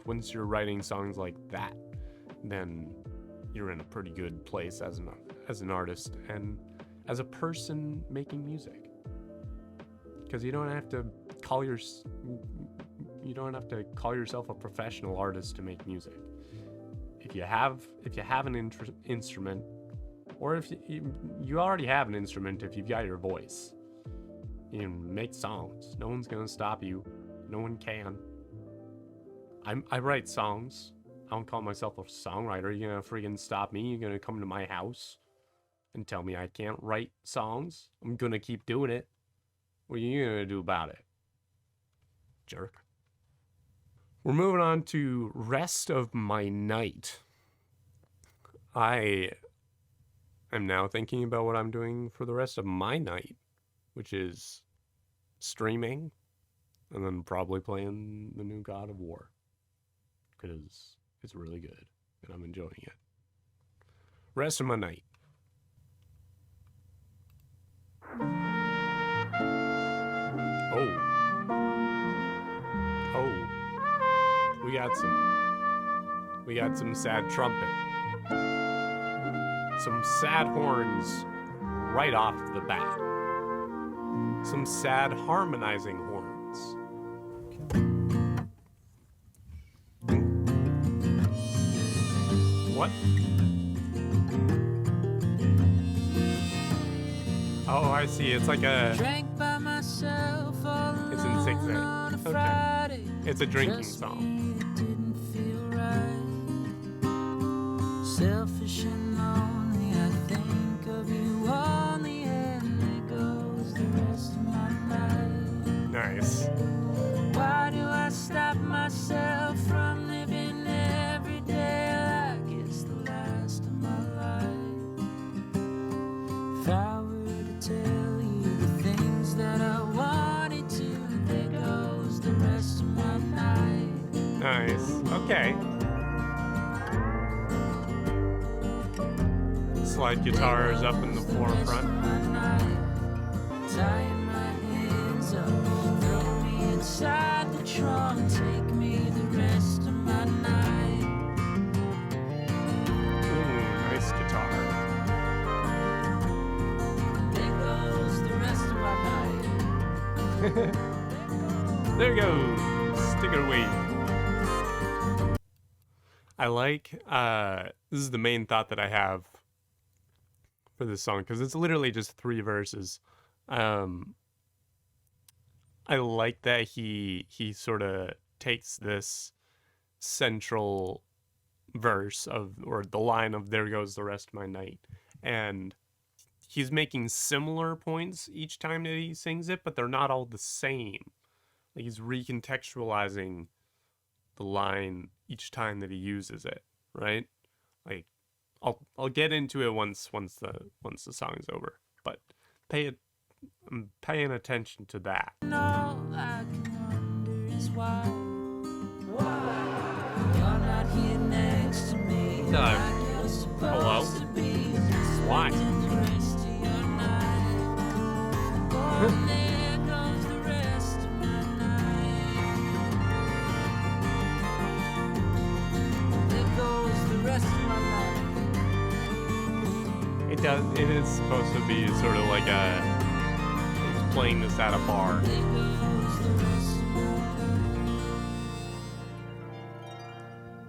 once you're writing songs like that, then you're in a pretty good place as an artist and as a person making music. Because you don't have to call You don't have to call yourself a professional artist to make music. If you have an instrument, or if you already have an instrument, if you've got your voice, you can make songs. No one's gonna stop you. No one can. I write songs. I don't call myself a songwriter. You gonna freaking stop me? You gonna come to my house and tell me I can't write songs? I'm gonna keep doing it. What are you gonna do about it? Jerk. We're moving on to rest of my night. I am now thinking about what I'm doing for the rest of my night, which is streaming and then probably playing the new God of War, because it's really good and I'm enjoying it. Rest of my night. Oh, we got some sad trumpet, some sad horns right off the bat, some sad harmonizing horns. What? Oh, I see. It's like a... Drank by myself all It's in 6/8. on a Okay. Friday. It's a drinking Just song. me, it didn't feel right. Selfish and lonely, I think of you only, and there goes the rest of my night. Nice. Why do I stop myself from living every day like it's the last of my life? If I were to tell you the things that I wanted to, there goes the rest of my night. Nice. Okay. Slide guitars up in the forefront. Tying my hands up, throw me inside the trunk, take me the rest of my night. Ooh, nice guitar. There goes the rest of my night. There you go. Stick it away. I like, this is the main thought that I have for this song, because it's literally just 3 verses. I like that he sort of takes this central verse or the line of "There goes the rest of my night," and he's making similar points each time that he sings it, but they're not all the same. Like, he's recontextualizing the line each time that he uses it, right? Like, I'll get into it once the song is over, but I'm paying attention to that. And all I can wonder is why you're not here next to me like you're supposed to be. Why? The rest of your night. Oh, there goes the rest of my night. There goes the rest of my night. It is supposed to be sort of like he's playing this at a bar. There goes the rest of my night.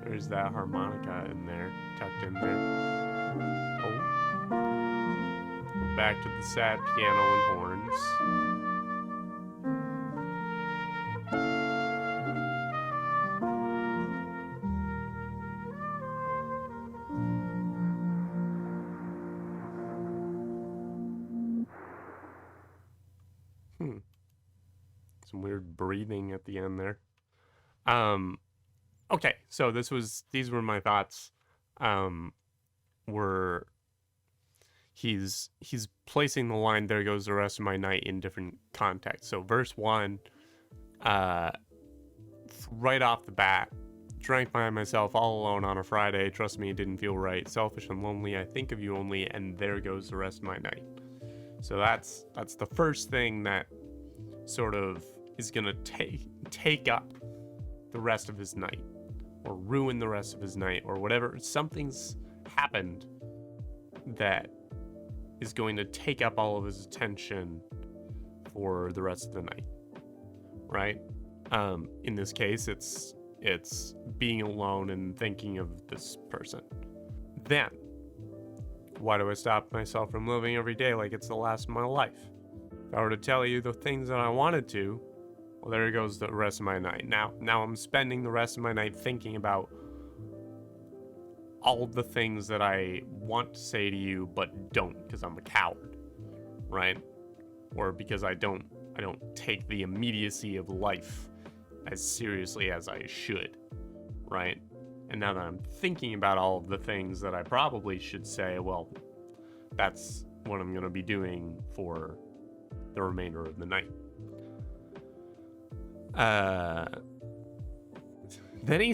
There's that harmonica in there, tucked in there. Oh. We're back to the sad piano and horns. Some weird breathing at the end there. Okay, so these were my thoughts. Were he's placing the line "There goes the rest of my night" in different contexts. So verse 1, right off the bat, drank by myself all alone on a Friday. Trust me, it didn't feel right. Selfish and lonely, I think of you only, and there goes the rest of my night. So that's the first thing that sort of is gonna take up the rest of his night, or ruin the rest of his night, or whatever. Something's happened that is going to take up all of his attention for the rest of the night, right? In this case, it's being alone and thinking of this person. Then, why do I stop myself from living every day like it's the last of my life? If I were to tell you the things that I wanted to, well, there goes the rest of my night. Now I'm spending the rest of my night thinking about all the things that I want to say to you but don't because I'm a coward, right? Or because I don't take the immediacy of life as seriously as I should, right? And now that I'm thinking about all of the things that I probably should say, well, that's what I'm going to be doing for the remainder of the night. Then he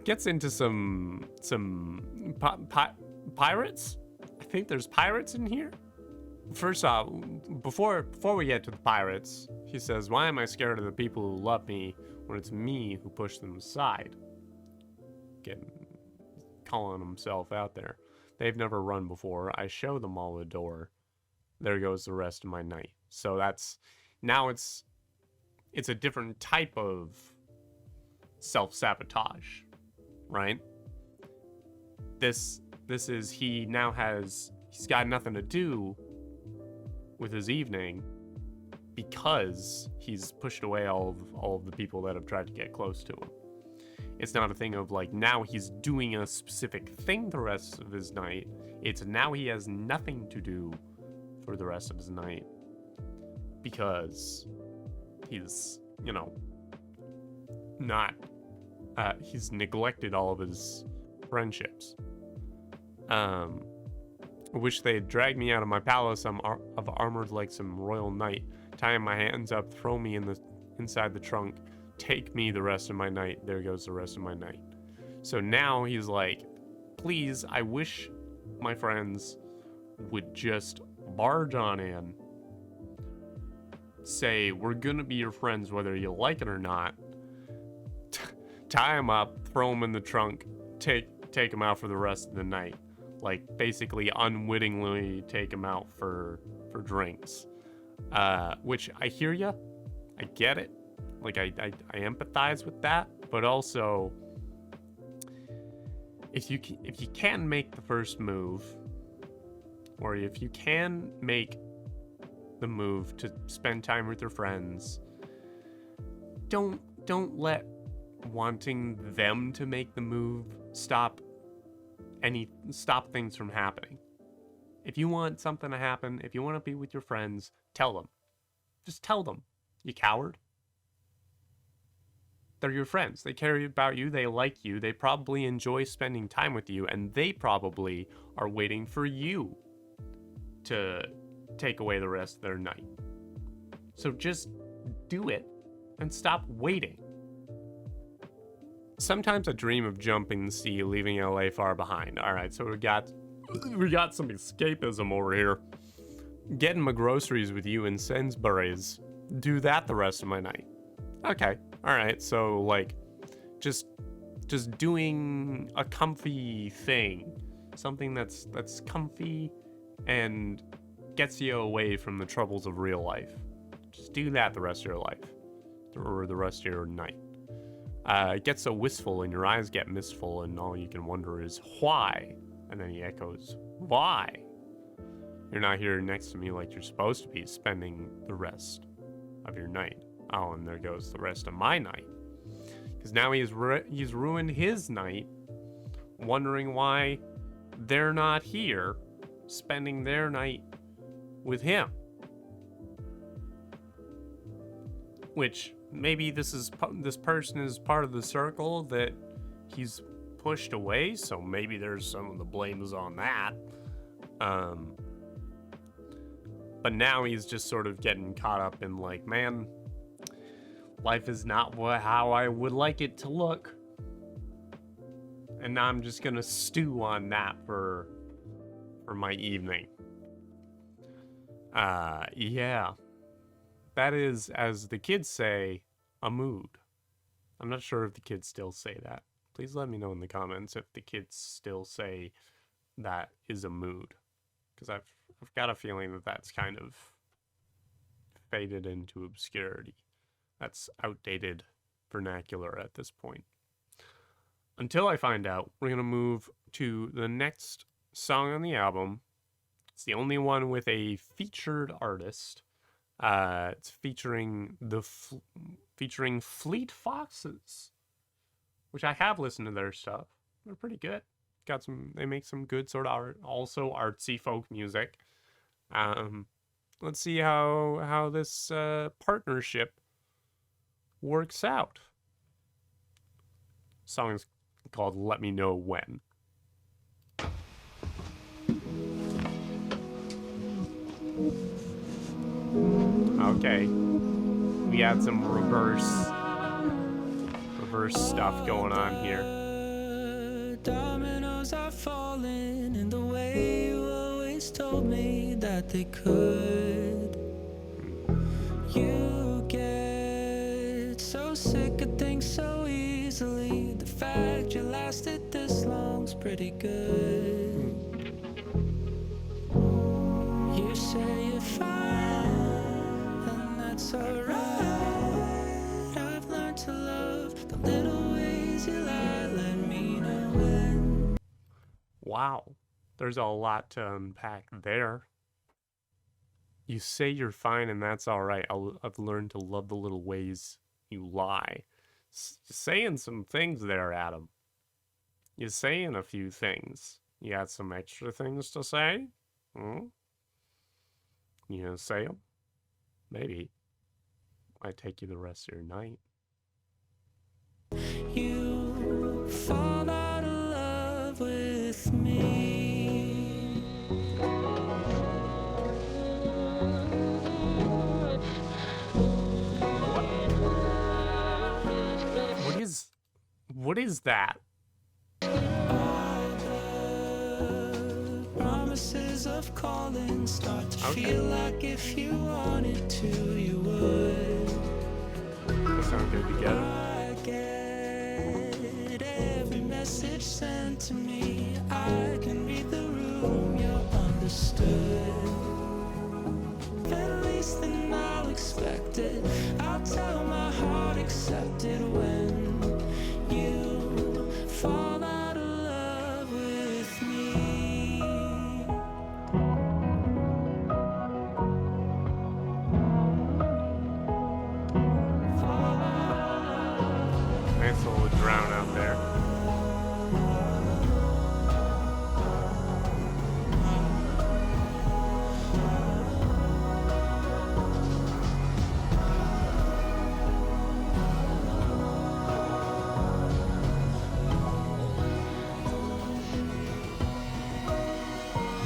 gets into some pirates. I think there's pirates in here. First off, before we get to the pirates, he says, "Why am I scared of the people who love me when it's me who pushed them aside?" Calling himself out there. They've never run before. I show them all the door. There goes the rest of my night. So now it's a different type of self-sabotage, right? This is he's got nothing to do with his evening because he's pushed away all of the people that have tried to get close to him. It's not a thing of like now he's doing a specific thing the rest of his night. It's now he has nothing to do for the rest of his night because he's, he's neglected all of his friendships. I wish they had dragged me out of my palace of armored like some royal knight, tying my hands up, throw me inside the trunk, take me the rest of my night. There goes the rest of my night. So now he's like, please, I wish my friends would just barge on in, say, we're gonna be your friends whether you like it or not, tie him up, throw him in the trunk, take him out for the rest of the night. Like, basically unwittingly take him out for drinks. Which, I hear ya. I get it. Like, I empathize with that. But also, if you can make the first move, or if you can make the move to spend time with your friends, don't let wanting them to make the move stop things from happening. If you want something to happen, if you want to be with your friends, tell them. Just tell them, you coward. They're your friends. They care about you. They like you. They probably enjoy spending time with you, and they probably are waiting for you to take away the rest of their night. So just do it and stop waiting. Sometimes I dream of jumping the sea, leaving LA far behind. All right, so we got some escapism over here. Getting my groceries with you in Sainsbury's. Do that the rest of my night. Okay, all right. So like, just doing a comfy thing, something that's comfy and gets you away from the troubles of real life. Just do that the rest of your life, or the rest of your night. It gets so wistful and your eyes get mistful and all you can wonder is why? And then he echoes, why? You're not here next to me like you're supposed to be, spending the rest of your night. Oh, and there goes the rest of my night. Because now he's ruined his night, wondering why they're not here, spending their night with him. Which, maybe this person is part of the circle that he's pushed away, so maybe there's some of the blame is on that. But now he's just sort of getting caught up in like, man, life is not how I would like it to look. And now I'm just gonna stew on that for my evening. Yeah. That is, as the kids say, a mood. I'm not sure if the kids still say that. Please let me know in the comments if the kids still say that is a mood. Because I've got a feeling that that's kind of faded into obscurity. That's outdated vernacular at this point. Until I find out, we're going to move to the next song on the album. It's the only one with a featured artist. It's featuring featuring Fleet Foxes, which I have listened to their stuff. They're pretty good. They make some good sort of art, also artsy folk music. Let's see how this partnership works out. Song's called Let Me Know When. Okay. We had some reverse stuff going on here. Dominoes are falling in the way you always told me that they could. You get so sick of things so easily. The fact you lasted this long's pretty good. You say you're fine, and that's alright. I've learned to love the little ways you lie. Let me know when. Wow, there's a lot to unpack there. You say you're fine and that's all right. I've learned to love the little ways you lie. Saying some things there, Adam. You're saying a few things. You got some extra things to say? Hmm? You gonna say them? Maybe. Might take you the rest of your night. You fall out of love with me. What is that? All the promises of calling start to feel like if you wanted to, you would. They sound good together. I get every message sent to me. I can read the room, you're understood. At least then I'll expect it. I'll tell my heart accept it when you fall out of love with me. Nice little drown out there.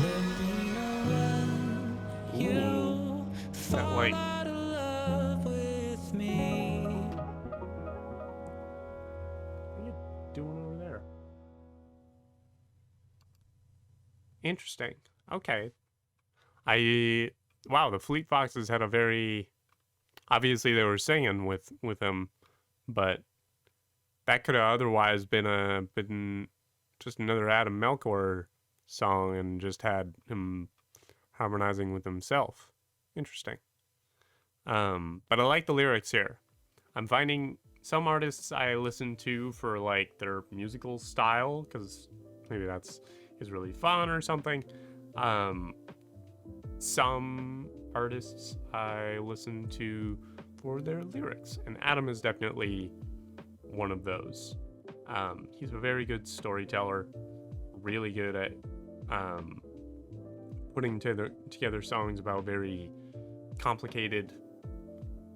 Let me know when you fall like- out of love with me. What are you doing over there? Interesting. Okay. Wow, the Fleet Foxes had a very, obviously they were singing with him, but that could have otherwise been just another Adam Melchor song and just had him harmonizing with himself. Interesting. But I like the lyrics here. I'm finding some artists I listen to for like their musical style, because maybe is really fun or something. Some artists I listen to for their lyrics, and Adam is definitely one of those. He's a very good storyteller, really good at putting together songs about very complicated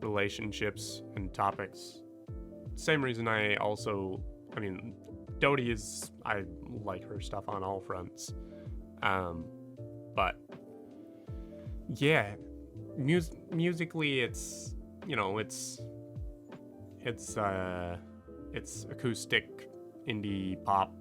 relationships and topics. Same reason I mean, Dorothy I like her stuff on all fronts. But yeah, musically it's acoustic indie pop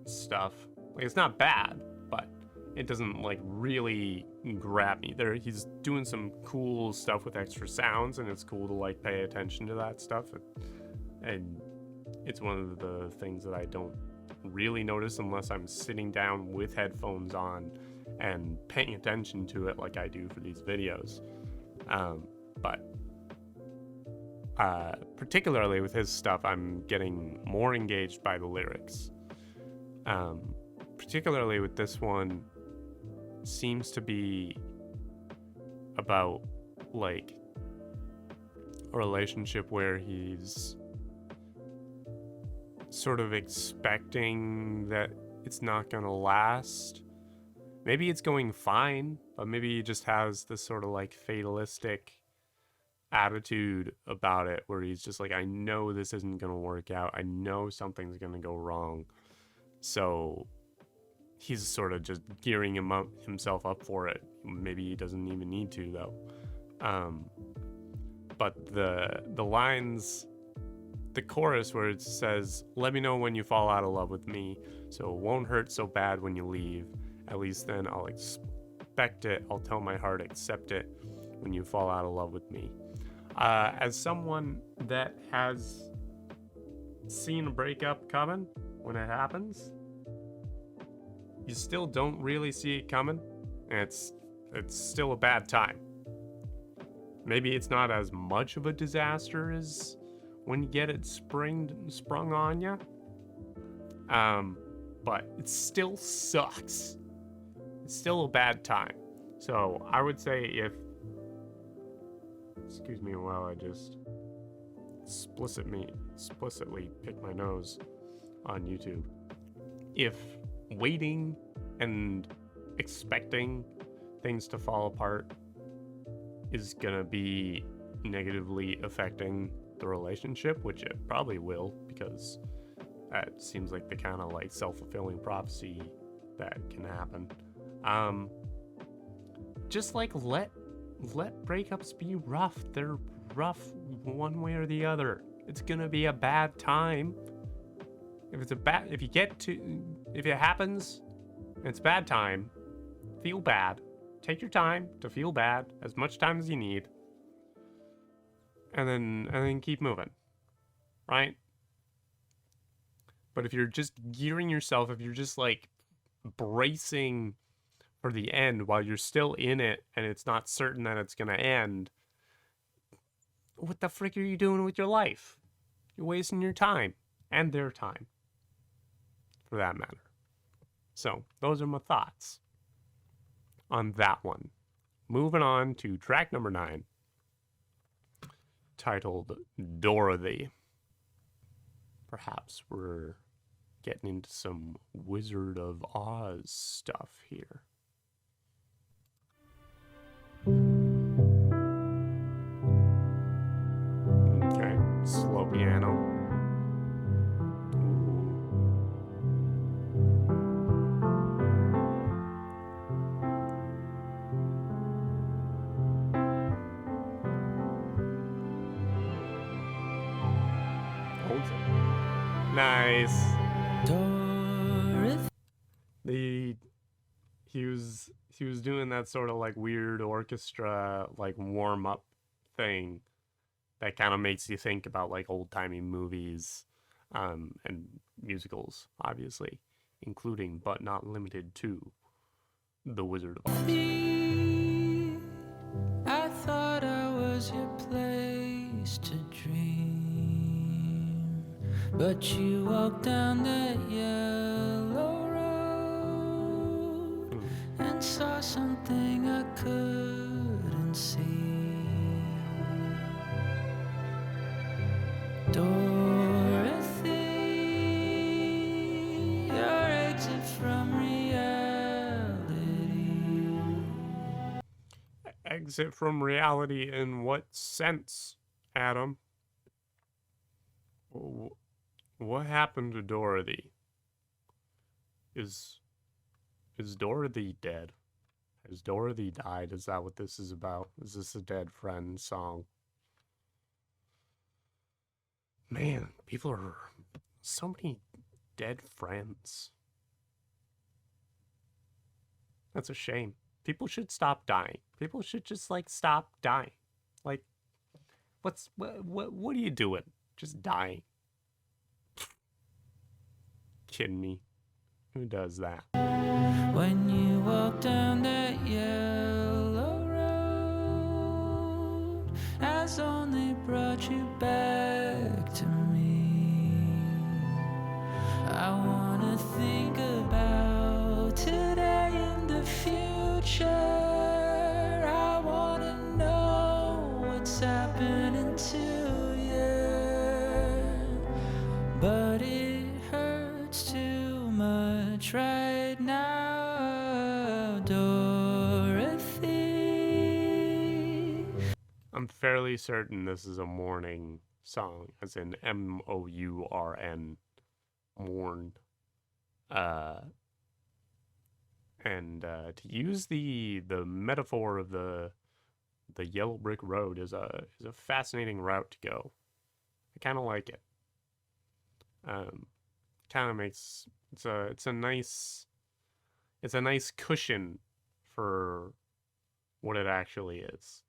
stuff. Like, it's not bad, but it doesn't like really grab me. He's doing some cool stuff with extra sounds, and it's cool to like pay attention to that stuff. And it's one of the things that I don't really notice unless I'm sitting down with headphones on and paying attention to it like I do for these videos. But particularly with his stuff, I'm getting more engaged by the lyrics. Particularly with this one, seems to be about like a relationship where he's sort of expecting that it's not gonna last. Maybe it's going fine, but maybe he just has this sort of like fatalistic attitude about it where he's just like, I know this isn't gonna work out. I know something's gonna go wrong. So he's sort of just gearing himself up for it. Maybe he doesn't even need to though. But the lines, the chorus where it says, let me know when you fall out of love with me, so it won't hurt so bad when you leave. At least then I'll expect it. I'll tell my heart, accept it when you fall out of love with me. As someone that has seen a breakup coming when it happens, you still don't really see it coming, and it's still a bad time. Maybe it's not as much of a disaster as when you get it sprung on you. But it still sucks. It's still a bad time. So I would say excuse me while I just explicitly pick my nose on YouTube. If waiting and expecting things to fall apart is gonna be negatively affecting the relationship, which it probably will, because that seems like the kind of like self-fulfilling prophecy that can happen. Just like let breakups be rough. They're rough one way or the other. It's gonna be a bad time. If it happens and it's a bad time, feel bad. Take your time to feel bad, as much time as you need. And then keep moving. Right? But if you're just gearing yourself, if you're just like bracing for the end while you're still in it and it's not certain that it's gonna end, what the frick are you doing with your life? You're wasting your time and their time, for that matter. So those are my thoughts on that one. Moving on to track number 9, titled Dorothy. Perhaps we're getting into some Wizard of Oz stuff here. Okay, slow piano. Holds it. Nice. Dorothy. He was doing that sort of like weird orchestra like warm up thing that kind of makes you think about like old timey movies and musicals, obviously, including but not limited to The Wizard of Oz. I thought I was your place to dream, but you walked down that yellow road and saw something I couldn't see. Dorothy, your exit from reality. Exit from reality in what sense, Adam? What happened to Dorothy? Is Dorothy dead? Has Dorothy died? Is that what this is about? Is this a dead friend song? Man, people are so many dead friends. That's a shame. People should stop dying. People should just like stop dying. Like, what are you doing? Just dying. Kidding me? Who does that? When you walk down that yellow road, as only brought you back to me. I wanna think about today and the future. I wanna know what's happening to you, but it hurts too much right now, Dorothy. I'm fairly certain this is a mourning song, as in MOURN, mourn. And to use the metaphor of the yellow brick road is a fascinating route to go. I kind of like it. Kind of makes it's a nice cushion for what it actually is.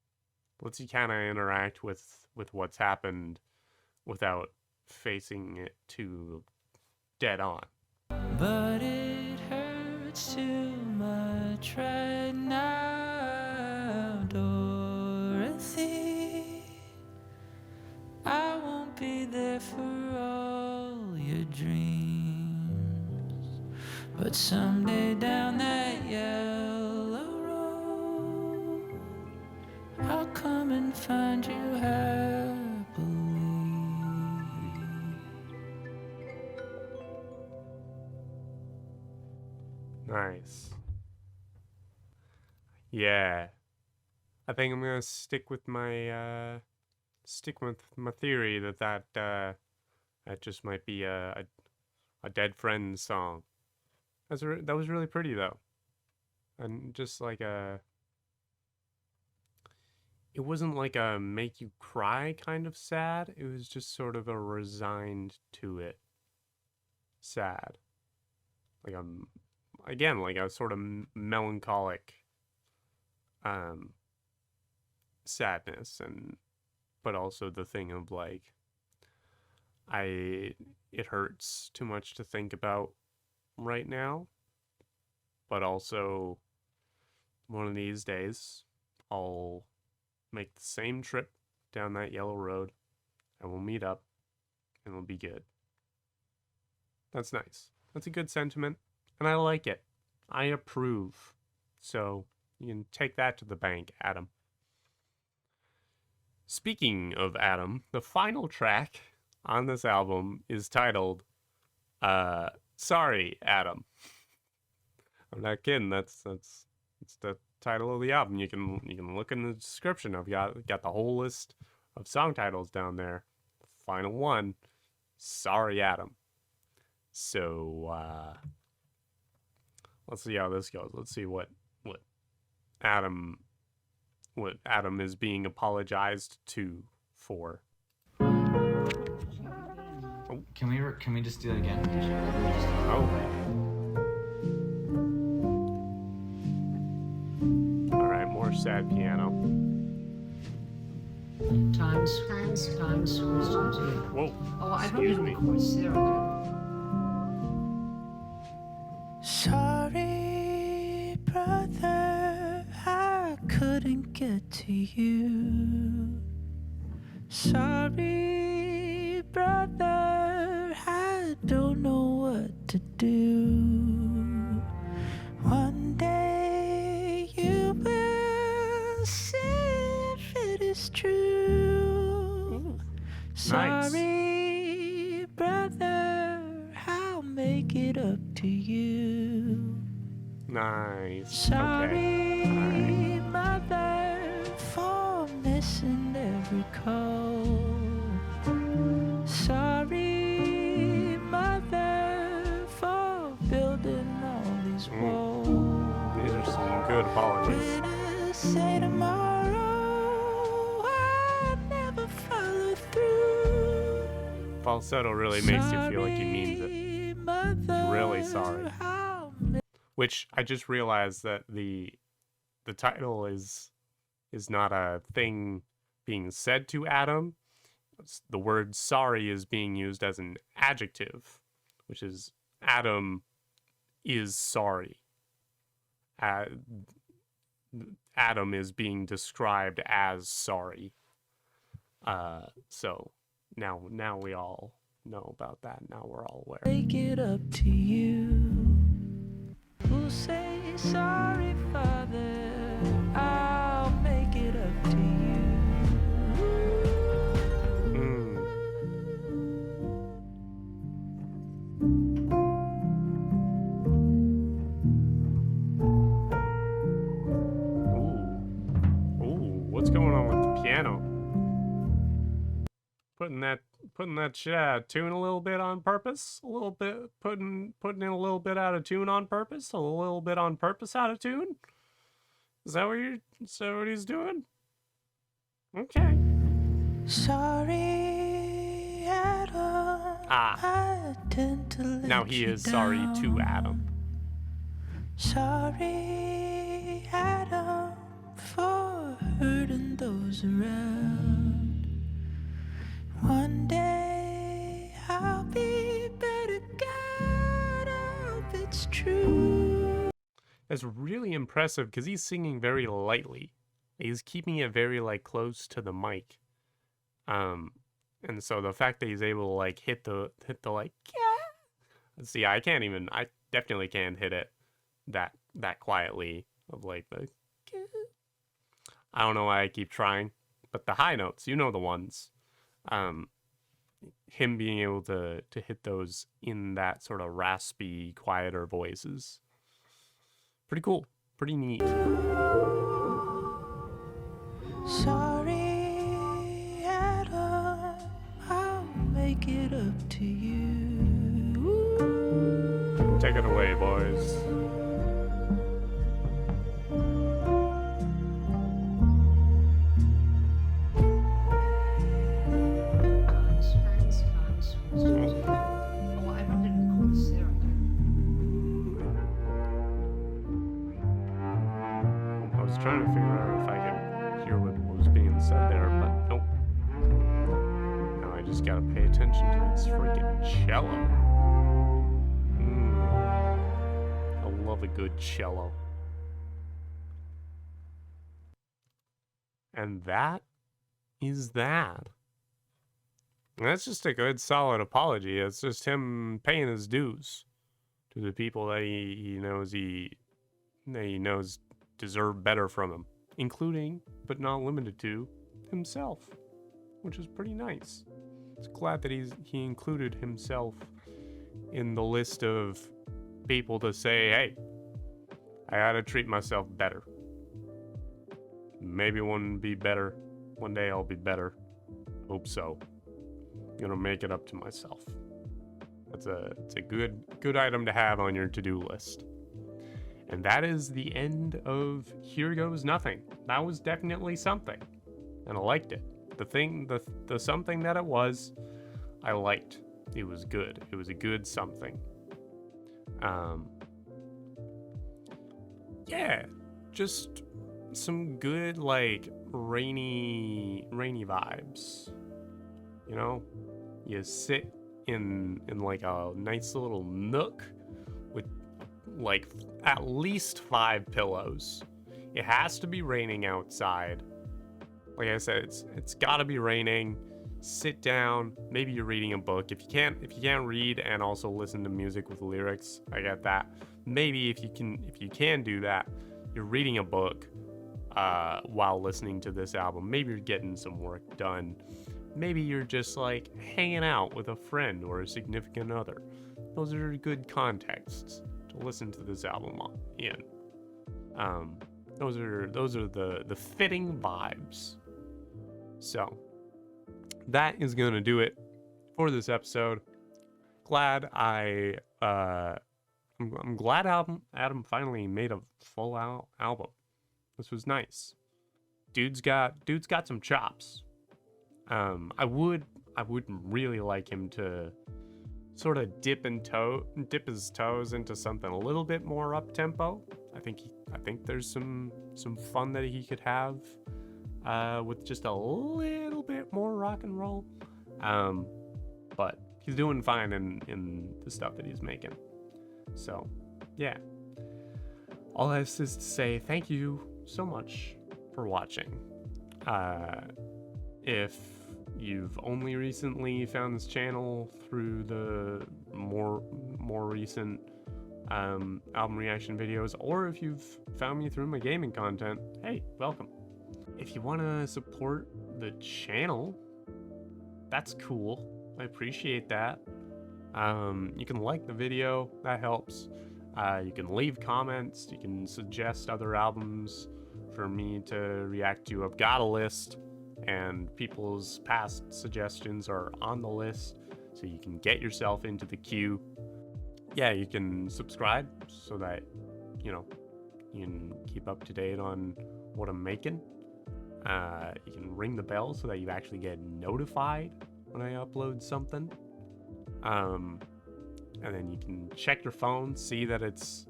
Lets you kind of interact with what's happened without facing it too dead on. But it hurts too much right now, Dorothy. I won't be there for all your dreams, but someday down that yellow road, I'll come and find you happily. Nice. Yeah. I think I'm gonna stick with my theory that just might be a Dead Friends song. That was really pretty though, and just like it wasn't like a make you cry kind of sad. It was just sort of a resigned to it sad, like like a sort of melancholic sadness, but also the thing of like it hurts too much to think about right now, but also one of these days I'll make the same trip down that yellow road and we'll meet up and it'll be good. That's nice. That's a good sentiment and I like it. I approve. So you can take that to the bank, Adam. Speaking of Adam, the final track on this album is titled Sorry, Adam. I'm not kidding. That's the title of the album. You can look in the description. I've got the whole list of song titles down there. The final one, Sorry, Adam. So let's see how this goes. Let's see what Adam is being apologized to for. Can we just do that again? Oh. All right, more sad piano. Times was two. Whoa. Oh, I Excuse don't me. know what's there. Sorry, brother, I couldn't get to you. Sorry, brother, I don't know what to do. One day you will see if it is true. Sorry, brother, I'll make it up to you. Nice. Sorry, Okay. mother, for missing every call. Sorry, mother, for building all these walls. These are some good apologies. When I say tomorrow, I never follow through. Falsetto really makes you feel like he means it. Mother, Really sorry. I'll Which I just realized that the title is not a thing being said to Adam. The word sorry is being used as an adjective, which is Adam is sorry. Adam is being described as sorry. So now we all know about that. Now we're all aware. Make it up to you. Who'll say sorry, Father? I'll make it up to you. Ooh, what's going on with the piano? Putting that shit out of tune a little bit on purpose, a little bit putting in a little bit out of tune on purpose, a little bit on purpose out of tune. Is that what he's doing? Okay. Sorry, Adam. I tend to let Now he you is sorry down. to Adam. Sorry, Adam, for hurting those around. One day I'll be better. God, I hope it's true. That's really impressive because he's singing very lightly. He's keeping it very like close to the mic. And so the fact that he's able to like hit the like, yeah. See, I definitely can't hit it that quietly of like the, I don't know why I keep trying, but the high notes, you know the ones. Him being able to hit those in that sort of raspy, quieter voices. Pretty cool. Pretty neat. Sorry, Adam, I'll make it up to you. Take it away, boys. Oh, I wrote it in the chorus there. I was trying to figure out if I could hear what was being said there, but nope. Now I just gotta pay attention to this freaking cello. I love a good cello. And that is that. And that's just a good, solid apology. It's just him paying his dues to the people that he knows deserve better from him, including, but not limited to, himself, which is pretty nice. It's glad that he included himself in the list of people to say, hey, I gotta treat myself better. Maybe one be better. One day I'll be better. Hope so. Gonna make it up to myself. It's a good item to have on your to-do list. And that is the end of Here Goes Nothing. That was definitely something, and I liked it. The something that it was, I liked. It was good. It was a good something. Yeah, just some good like rainy vibes. You know, you sit in like a nice little nook with like at least 5 pillows. It has to be raining outside. Like I said, it's got to be raining. Sit down. Maybe you're reading a book. If you can't read and also listen to music with lyrics, I get that. Maybe if you can do that, you're reading a book while listening to this album. Maybe you're getting some work done. Maybe you're just like hanging out with a friend or a significant other. Those are good contexts to listen to this album in. Those are the fitting vibes. So that is gonna do it for this episode. I'm glad Adam finally made a full album. This was nice. Dude's got some chops. I would really like him to sort of dip his toes into something a little bit more up tempo. I think there's some fun that he could have with just a little bit more rock and roll. But he's doing fine in the stuff that he's making. So, yeah. All I have is to say thank you so much for watching. If you've only recently found this channel through the more recent album reaction videos, or if you've found me through my gaming content, hey, welcome. If you want to support the channel, that's cool. I appreciate that. You can like the video, that helps. You can leave comments, you can suggest other albums for me to react to. I've got a list, and people's past suggestions are on the list, so you can get yourself into the queue. Yeah, you can subscribe so that, you know, you can keep up to date on what I'm making. You can ring the bell so that you actually get notified when I upload something. And then you can check your phone, see that it's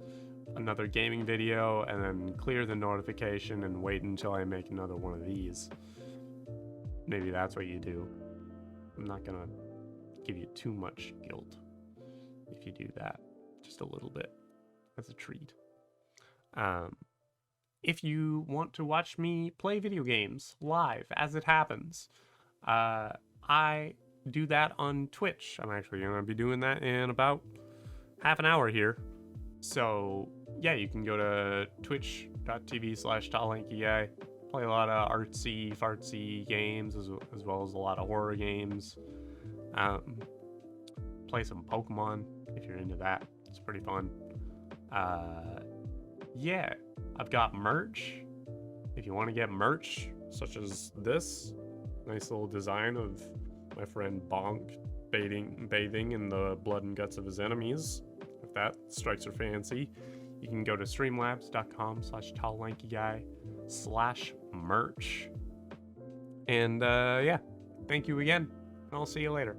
another gaming video, and then clear the notification and wait until I make another one of these. Maybe that's what you do. I'm not gonna give you too much guilt if you do that. Just a little bit as a treat. If you want to watch me play video games live as it happens, I do that on Twitch. I'm actually going to be doing that in about half an hour here. So yeah, you can go to twitch.tv/talllankyguy. Play a lot of artsy fartsy games as well as a lot of horror games. Play some Pokemon if you're into that. It's pretty fun. Yeah, I've got merch. If you want to get merch, such as this nice little design of my friend Bonk bathing in the blood and guts of his enemies, if that strikes your fancy, you can go to streamlabs.com/talllankyguy/merch. And yeah, thank you again, and I'll see you later.